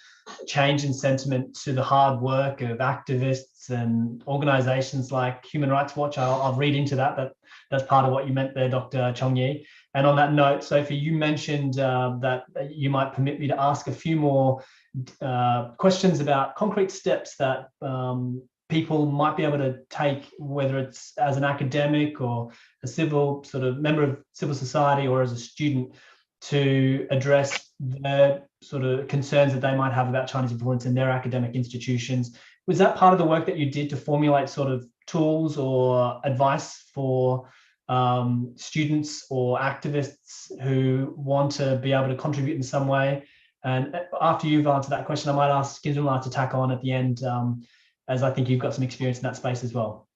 change in sentiment to the hard work of activists and organizations like Human Rights Watch. I'll read into that. That's part of what you meant there, Dr. Chong-Yi. And on that note, Sophie, you mentioned that you might permit me to ask a few more questions about concrete steps that people might be able to take, whether it's as an academic or a civil sort of member of civil society or as a student, to address the sort of concerns that they might have about Chinese influence in their academic institutions. Was that part of the work that you did to formulate sort of tools or advice for students or activists who want to be able to contribute in some way? And after you've answered that question, I might ask Skinzula to tack on at the end, as I think you've got some experience in that space as well.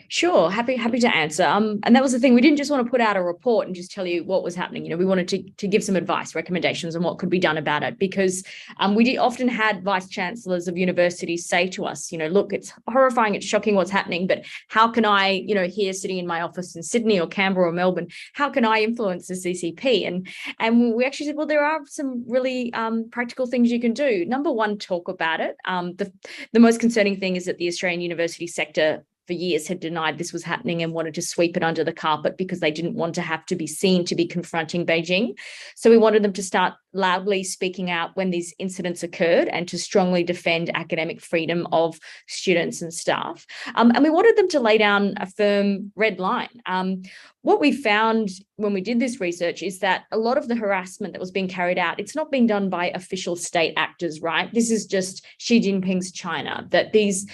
Sure, happy to answer. And that was the thing. We didn't just want to put out a report and just tell you what was happening. We wanted to give some advice, recommendations on what could be done about it, because we often had vice chancellors of universities say to us, look, it's horrifying, it's shocking what's happening, but how can I, here sitting in my office in Sydney or Canberra or Melbourne, how can I influence the CCP? And we actually said, well, there are some really practical things you can do. Number one, talk about it. The most concerning thing is that the Australian university sector for years had denied this was happening and wanted to sweep it under the carpet because they didn't want to have to be seen to be confronting Beijing. So we wanted them to start loudly speaking out when these incidents occurred and to strongly defend academic freedom of students and staff. And we wanted them to lay down a firm red line. What we found when we did this research is that a lot of the harassment that was being carried out, it's not being done by official state actors, right? This is just Xi Jinping's China, that these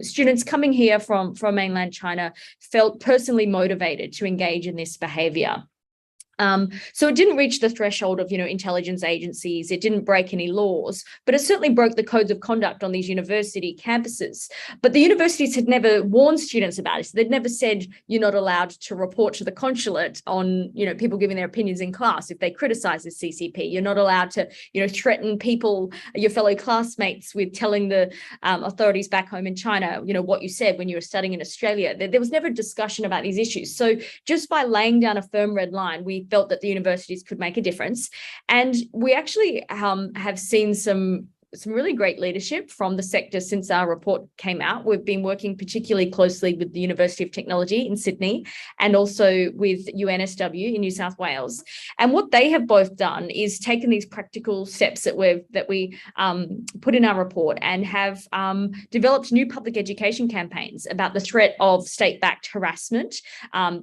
students coming here from mainland China felt personally motivated to engage in this behavior. So it didn't reach the threshold of, intelligence agencies. It didn't break any laws, but it certainly broke the codes of conduct on these university campuses. But the universities had never warned students about it. So they'd never said you're not allowed to report to the consulate on, people giving their opinions in class if they criticize the CCP. You're not allowed to, threaten people, your fellow classmates, with telling the authorities back home in China, what you said when you were studying in Australia. There was never a discussion about these issues. So just by laying down a firm red line, we felt that the universities could make a difference. And we actually have seen some really great leadership from the sector since our report came out. We've been working particularly closely with the University of Technology in Sydney and also with UNSW in New South Wales. And what they have both done is taken these practical steps that we put in our report and have developed new public education campaigns about the threat of state-backed harassment.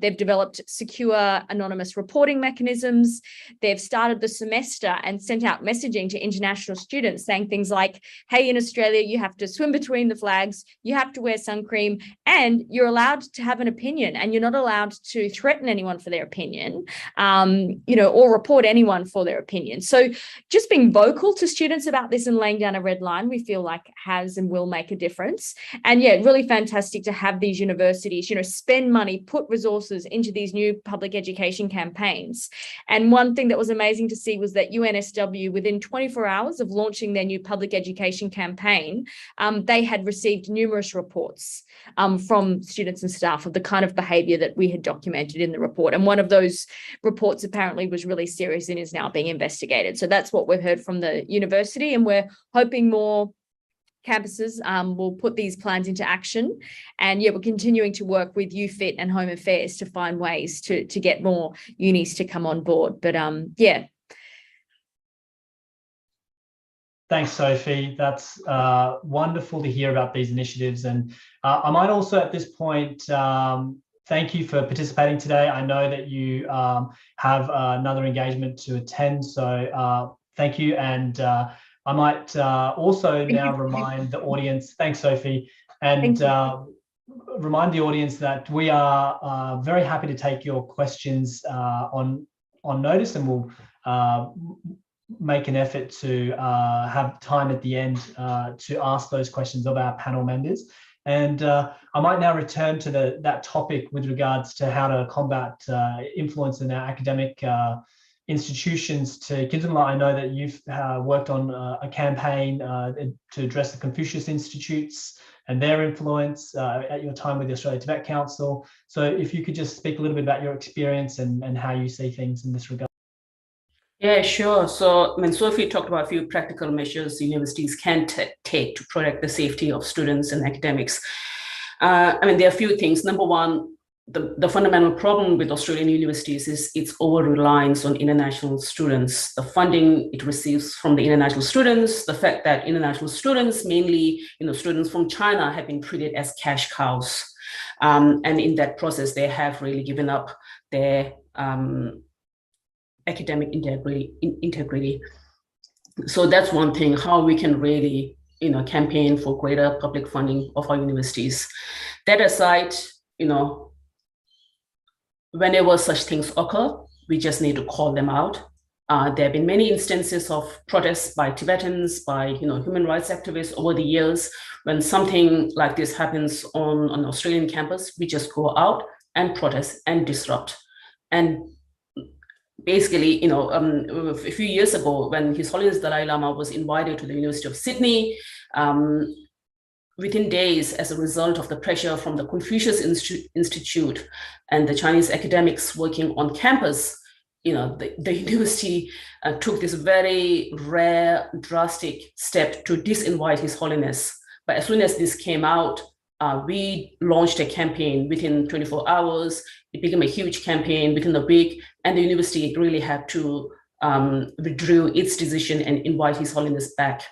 They've developed secure anonymous reporting mechanisms. They've started the semester and sent out messaging to international students saying things like, hey, in Australia, you have to swim between the flags, you have to wear sun cream, and you're allowed to have an opinion, and you're not allowed to threaten anyone for their opinion, or report anyone for their opinion. So just being vocal to students about this and laying down a red line, we feel like has and will make a difference. And yeah, really fantastic to have these universities, spend money, put resources into these new public education campaigns. And one thing that was amazing to see was that UNSW, within 24 hours of launching their new public education campaign, they had received numerous reports from students and staff of the kind of behaviour that we had documented in the report. And one of those reports apparently was really serious and is now being investigated. So that's what we've heard from the university, and we're hoping more campuses will put these plans into action. And yeah, we're continuing to work with UFIT and Home Affairs to find ways to get more unis to come on board. But yeah. Thanks, Sophie. That's wonderful to hear about these initiatives. And I might also at this point thank you for participating today. I know that you have another engagement to attend, so thank you. And I might also now remind the audience, thanks, Sophie, and remind the audience that we are very happy to take your questions on notice, and we'll make an effort to have time at the end to ask those questions of our panel members. And I might now return to that topic with regards to how to combat influence in our academic institutions. To Kizumla, I know that you've worked on a campaign to address the Confucius Institutes and their influence at your time with the Australia Tibet Council. So if you could just speak a little bit about your experience and how you see things in this regard. Yeah, sure. So, Sophie talked about a few practical measures universities can take to protect the safety of students and academics. There are a few things. Number one, the fundamental problem with Australian universities is its over-reliance on international students, the funding it receives from the international students, the fact that international students, mainly students from China, have been treated as cash cows. And in that process, they have really given up their academic integrity. So that's one thing, how we can really campaign for greater public funding of our universities. That aside, whenever such things occur, we just need to call them out. There have been many instances of protests by Tibetans, by human rights activists over the years. When something like this happens on an Australian campus, we just go out and protest and disrupt. And basically, a few years ago, when His Holiness Dalai Lama was invited to the University of Sydney, within days, as a result of the pressure from the Confucius Institute and the Chinese academics working on campus, the university took this very rare, drastic step to disinvite His Holiness. But as soon as this came out, we launched a campaign within 24 hours. It became a huge campaign within a week, and the university really had to withdraw its decision and invite His Holiness back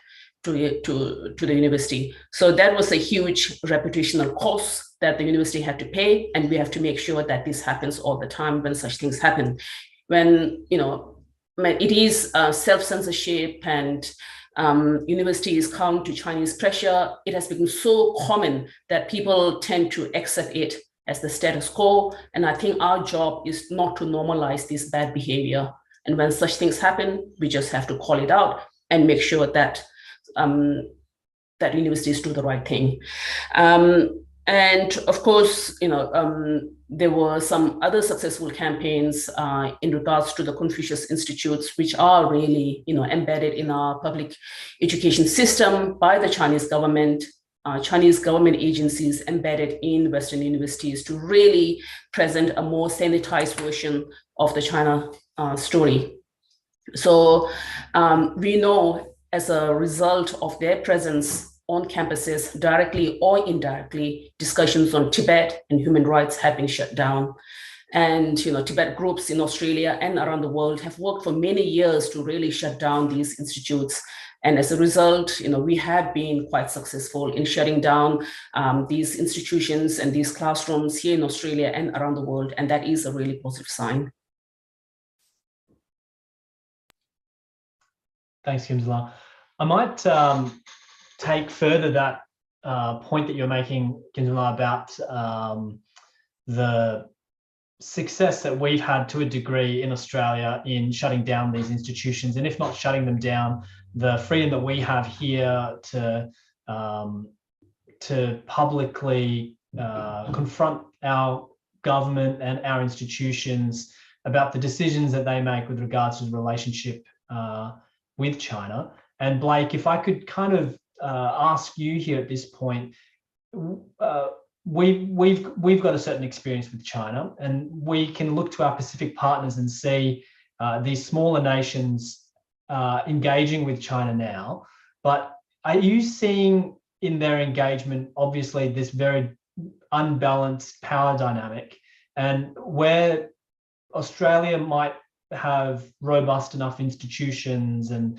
to the university. So that was a huge reputational cost that the university had to pay, and we have to make sure that this happens all the time when such things happen. When it is self-censorship and universities come to Chinese pressure, it has become so common that people tend to accept it as the status quo. And I think our job is not to normalize this bad behavior. And when such things happen, we just have to call it out and make sure that that universities do the right thing. And of course, there were some other successful campaigns in regards to the Confucius Institutes, which are really, embedded in our public education system by the Chinese government agencies embedded in Western universities to really present a more sanitized version of the China story. So we know as a result of their presence on campuses, directly or indirectly, discussions on Tibet and human rights have been shut down. And Tibet groups in Australia and around the world have worked for many years to really shut down these institutes. And as a result, we have been quite successful in shutting down these institutions and these classrooms here in Australia and around the world. And that is a really positive sign. Thanks, Kimsala. I might take further that point that you're making, Kimsala, about the success that we've had to a degree in Australia in shutting down these institutions, and if not shutting them down, the freedom that we have here to publicly confront our government and our institutions about the decisions that they make with regards to the relationship with China. And Blake, if I could kind of ask you here at this point, we've got a certain experience with China, and we can look to our Pacific partners and see these smaller nations engaging with China now. But are you seeing in their engagement, obviously, this very unbalanced power dynamic, and where Australia might have robust enough institutions and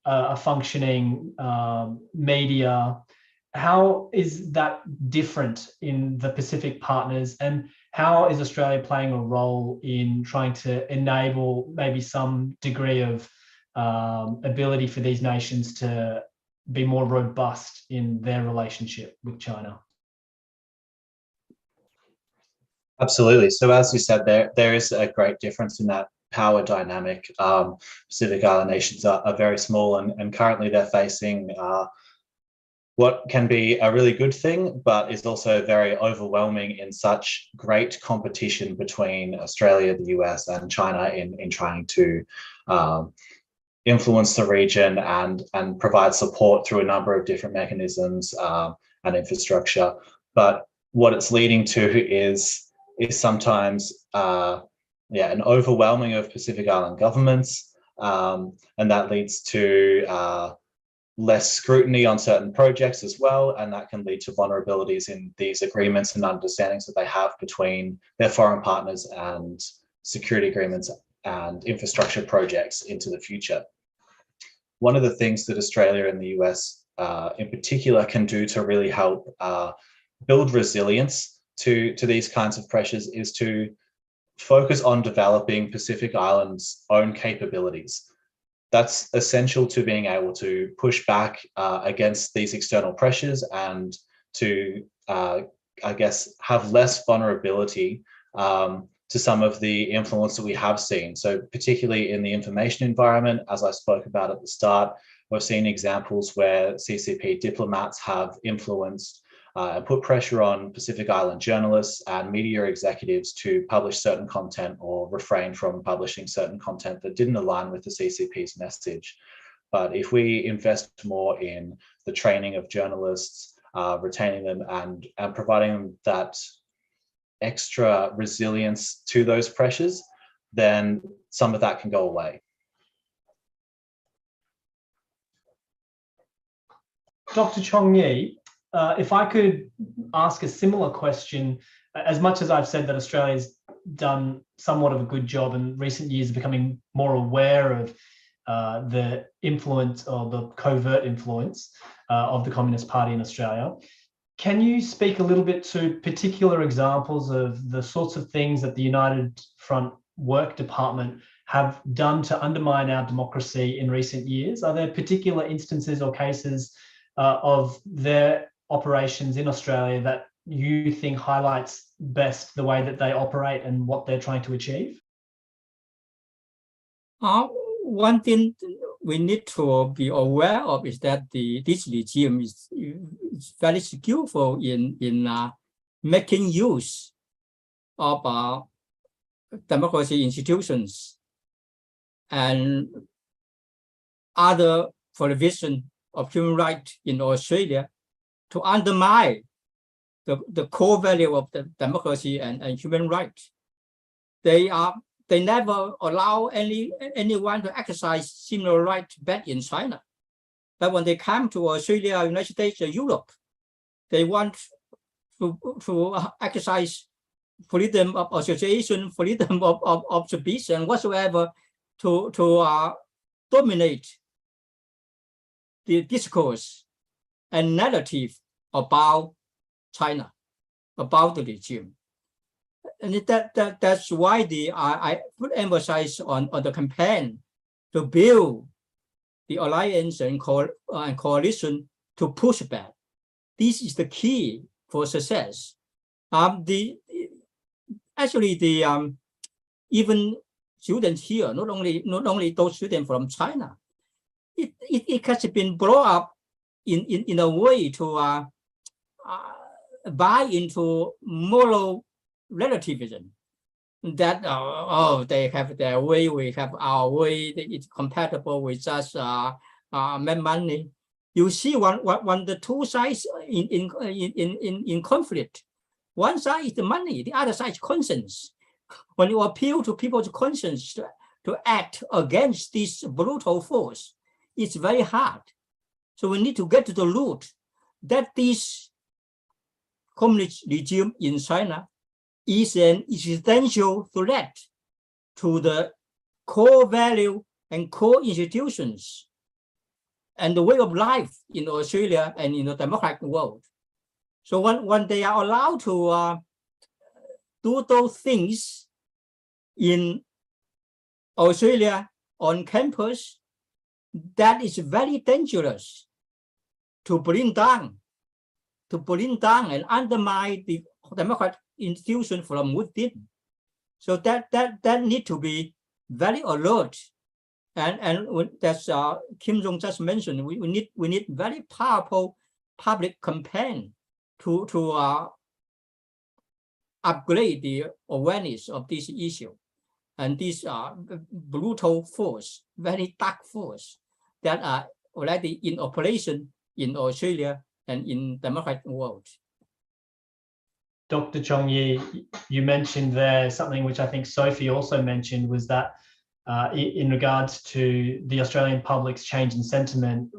a functioning media? How is that different in the Pacific partners, and how is Australia playing a role in trying to enable maybe some degree of ability for these nations to be more robust in their relationship with China? Absolutely. So as you said, there is a great difference in that power dynamic. Pacific Island nations are very small, and currently they're facing what can be a really good thing, but is also very overwhelming in such great competition between Australia, the US, and China in trying to influence the region and provide support through a number of different mechanisms and infrastructure. But what it's leading to is sometimes an overwhelming of Pacific Island governments, and that leads to less scrutiny on certain projects as well, and that can lead to vulnerabilities in these agreements and understandings that they have between their foreign partners and security agreements and infrastructure projects into the future. One of the things that Australia and the US in particular can do to really help build resilience to these kinds of pressures is to focus on developing Pacific Island's own capabilities. That's essential to being able to push back against these external pressures and to, I guess, have less vulnerability to some of the influence that we have seen. So particularly in the information environment, as I spoke about at the start, we've seen examples where CCP diplomats have influenced and put pressure on Pacific Island journalists and media executives to publish certain content or refrain from publishing certain content that didn't align with the CCP's message. But if we invest more in the training of journalists, retaining them and providing them that extra resilience to those pressures, then some of that can go away. Dr. Chong-Yi, if I could ask a similar question, as much as I've said that Australia's done somewhat of a good job in recent years becoming more aware of the influence or the covert influence of the Communist Party in Australia, can you speak a little bit to particular examples of the sorts of things that the United Front Work Department have done to undermine our democracy in recent years? Are there particular instances or cases of their operations in Australia that you think highlights best the way that they operate and what they're trying to achieve? One thing we need to be aware of is that this regime is very skillful in making use of democracy institutions and other provision of human rights in Australia to undermine the core value of the democracy and human rights. They never allow anyone to exercise similar rights back in China. But when they come to Australia, United States, or Europe, they want to exercise freedom of association, freedom of speech, and whatsoever to dominate the discourse and narrative about China, about the regime. And that's why I would emphasize on the campaign to build the alliance and coalition to push back. This is the key for success. Even students here, not only those students from China, it has been brought up in a way to buy into moral relativism, that they have their way, we have our way, it's compatible with us, make money. You see, when the two sides in conflict, one side is the money, the other side is conscience. When you appeal to people's conscience to act against this brutal force, it's very hard. So we need to get to the root that this communist regime in China is an existential threat to the core value and core institutions and the way of life in Australia and in the democratic world. So when they are allowed to do those things in Australia on campus, that is very dangerous to bring down and undermine the democratic institution from within. So that need to be very alert. And that's Kim Jong just mentioned, we need very powerful public campaign to upgrade the awareness of this issue and this brutal force, very dark force that are already in operation in Australia and in the democratic world. Dr. Chong Yi, you mentioned there something which I think Sophie also mentioned, was that in regards to the Australian public's change in sentiment,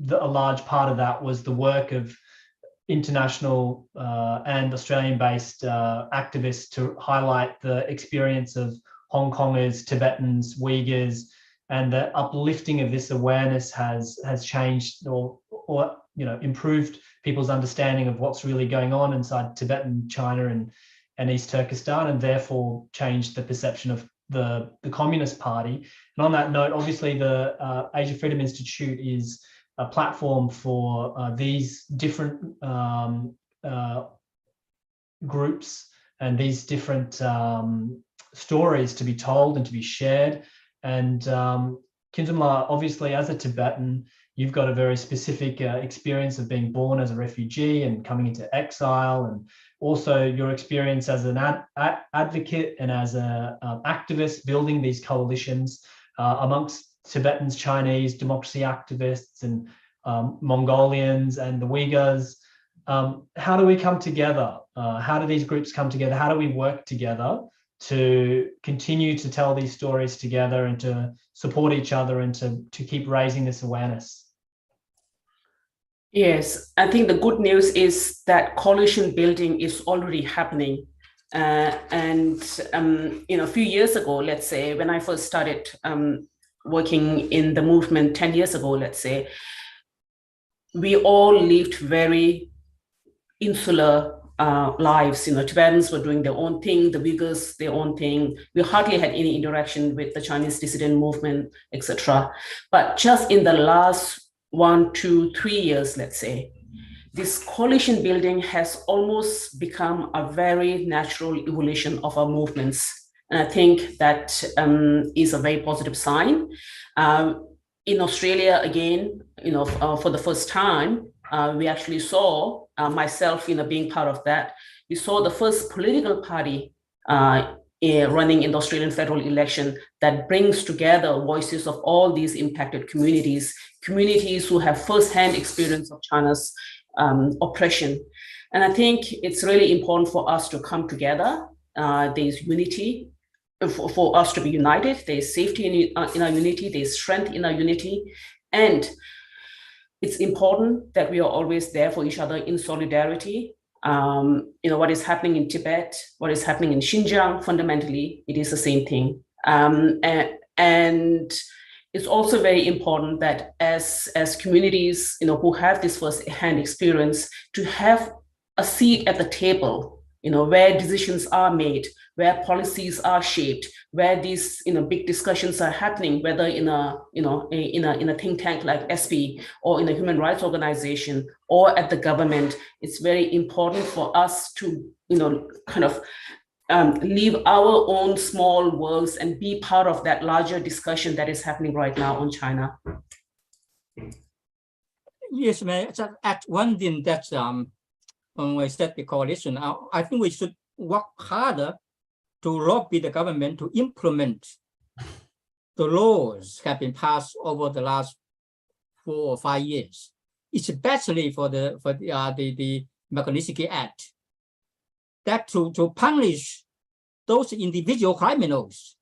a large part of that was the work of international and Australian-based activists to highlight the experience of Hong Kongers, Tibetans, Uyghurs, and the uplifting of this awareness has changed or improved people's understanding of what's really going on inside Tibetan China and East Turkestan, and therefore changed the perception of the Communist Party. And on that note, obviously the Asia Freedom Institute is a platform for these different groups and these different stories to be told and to be shared. And Khinzumla, obviously as a Tibetan, you've got a very specific experience of being born as a refugee and coming into exile, and also your experience as an advocate and as an activist building these coalitions amongst Tibetans, Chinese, democracy activists, and Mongolians and the Uyghurs. How do we come together? How do these groups come together? How do we work together to continue to tell these stories together and to support each other and to keep raising this awareness? Yes, I think the good news is that coalition building is already happening. A few years ago, let's say, when I first started working in the movement 10 years ago, let's say, we all lived very insular lives. Tibetans were doing their own thing, the Uyghurs their own thing. We hardly had any interaction with the Chinese dissident movement, etc. But just in the last 1, 2, 3 years, let's say, this coalition building has almost become a very natural evolution of our movements. And I think that is a very positive sign. In Australia, again, for the first time, we actually saw, myself, being part of that, we saw the first political party running in the Australian federal election that brings together voices of all these impacted communities who have firsthand experience of China's oppression. And I think it's really important for us to come together. There's unity, for us to be united. There's safety in our unity, there's strength in our unity. And it's important that we are always there for each other in solidarity. What is happening in Tibet, what is happening in Xinjiang, fundamentally, it is the same thing. And it's also very important that as communities, who have this first-hand experience, to have a seat at the table, where decisions are made, where policies are shaped, where these big discussions are happening, whether in a think tank like SP or in a human rights organization or at the government. It's very important for us to leave our own small worlds and be part of that larger discussion that is happening right now on China. Yes, may I just add one thing that when we set the coalition, I think we should work harder to lobby the government to implement the laws have been passed over the last 4 or 5 years, especially for the Magnitsky Act, that to punish those individual criminals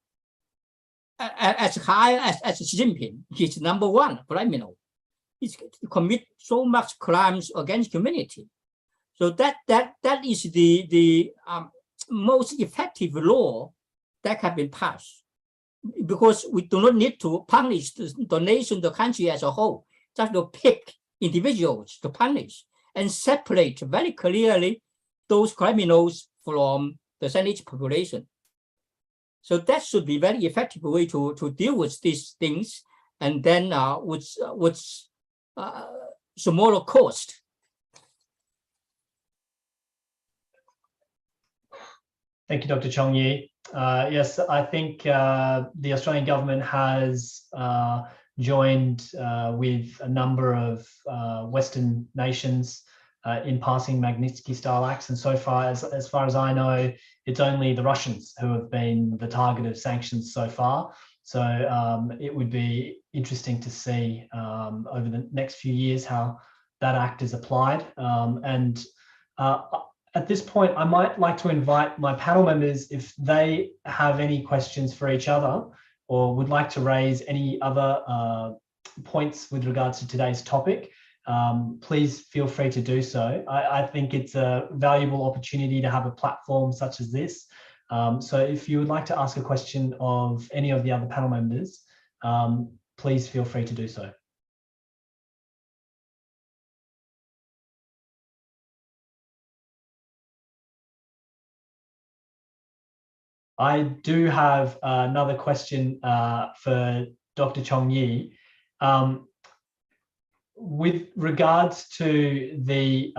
as high as Xi Jinping. He's #1 criminal. He's commit so much crimes against humanity. So that is the most effective law that have been passed, because we do not need to punish the nation, the country as a whole, just to pick individuals to punish and separate very clearly those criminals from the Chinese population. So that should be very effective way to deal with these things, and then with smaller cost. Thank you, Dr. Chong Yi. Yes, I think the Australian government has joined with a number of Western nations in passing Magnitsky-style acts, and so far, as far as I know, it's only the Russians who have been the target of sanctions so far. So it would be interesting to see over the next few years how that act is applied. At this point, I might like to invite my panel members, if they have any questions for each other or would like to raise any other points with regards to today's topic, please feel free to do so. I think it's a valuable opportunity to have a platform such as this. So if you would like to ask a question of any of the other panel members, please feel free to do so. I do have another question for Dr. Chong Yi. With regards to the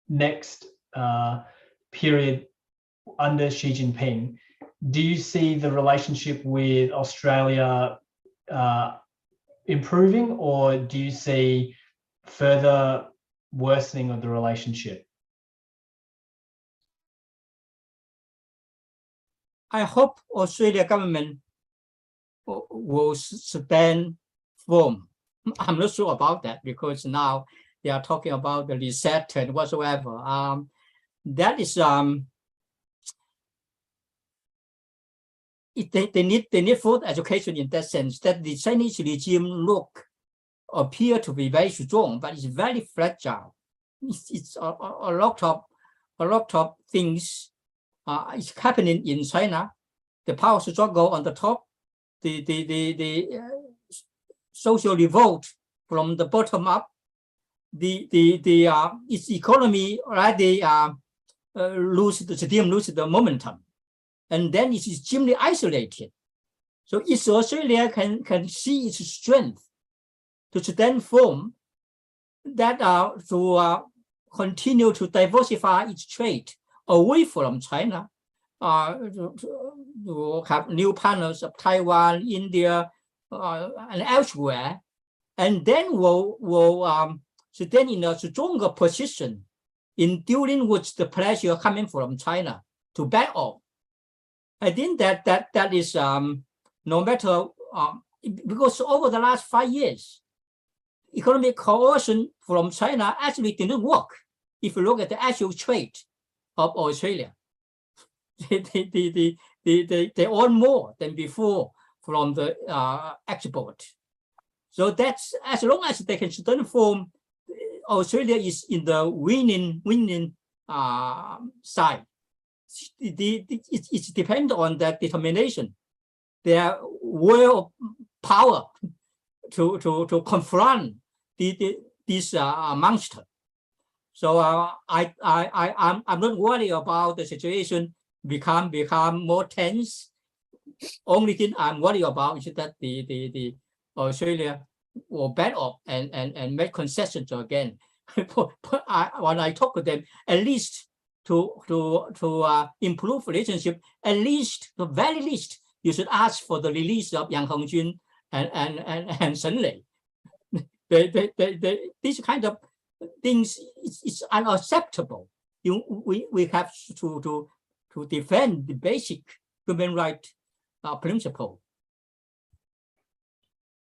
next period under Xi Jinping, do you see the relationship with Australia improving, or do you see further worsening of the relationship? I hope Australia government will stand firm. I'm not sure about that, because now they are talking about the reset and whatsoever. That is they need further education in that sense, that the Chinese regime appear to be very strong, but it's very fragile. It's a lot of things is happening in China. The power struggle on the top, the social revolt from the bottom up, its economy already lose the momentum, and then it's extremely isolated. So if Australia can see its strength to stand firm that to continue to diversify its trade away from China, to have new partners of Taiwan, India, and elsewhere, and then will stand in a stronger position in dealing with the pressure coming from China to back off. I think that is no matter because over the last 5 years, economic coercion from China actually didn't work. If you look at the actual trade of Australia, they earn more than before from the export. So that's as long as they can transform, Australia is in the winning side. It's depends on that determination, their will of power to confront this monster. So I'm not worried about the situation become more tense. Only thing I'm worried about is that the Australia will back off and make concessions again. When I talk to them, at least to improve relationship, at least the very least, you should ask for the release of Yang Hengjun and Shen Lei. These kind of things is unacceptable. We have to defend the basic human right principle.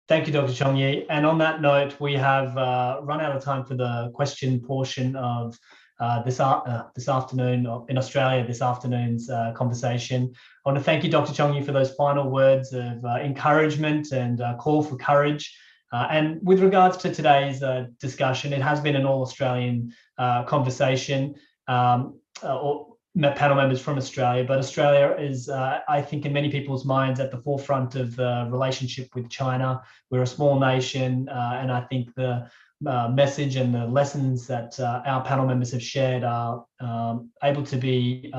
Thank you, Dr. Chong-Yi. And on that note, we have run out of time for the question portion of this afternoon in Australia, this afternoon's conversation. I want to thank you, Dr. Chong-Yi, for those final words of encouragement and call for courage. And with regards to today's discussion, it has been an all-Australian conversation, or panel members from Australia, but Australia is, I think, in many people's minds at the forefront of the relationship with China. We're a small nation, and I think the message and the lessons that our panel members have shared are able to be,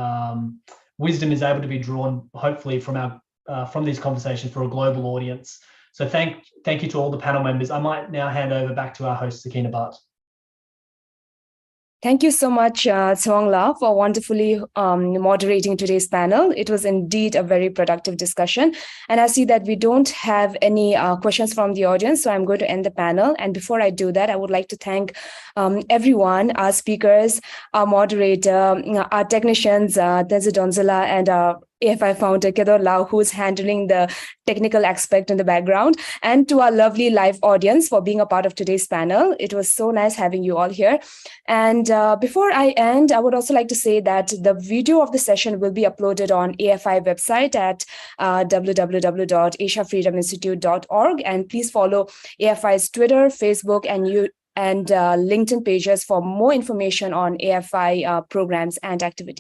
wisdom is able to be drawn, hopefully, from these conversations for a global audience. So thank you to all the panel members. I might now hand over back to our host, Sakina Butt. Thank you so much, Tsewang La, for wonderfully moderating today's panel. It was indeed a very productive discussion. And I see that we don't have any questions from the audience, so I'm going to end the panel. And before I do that, I would like to thank everyone, our speakers, our moderator, our technicians, Tenzin Donzala, and our AFI founder, Kedor Lau, who's handling the technical aspect in the background, and to our lovely live audience for being a part of today's panel. It was so nice having you all here. And before I end, I would also like to say that the video of the session will be uploaded on AFI website at www.asiafreedominstitute.org. And please follow AFI's Twitter, Facebook, and LinkedIn pages for more information on AFI programs and activities.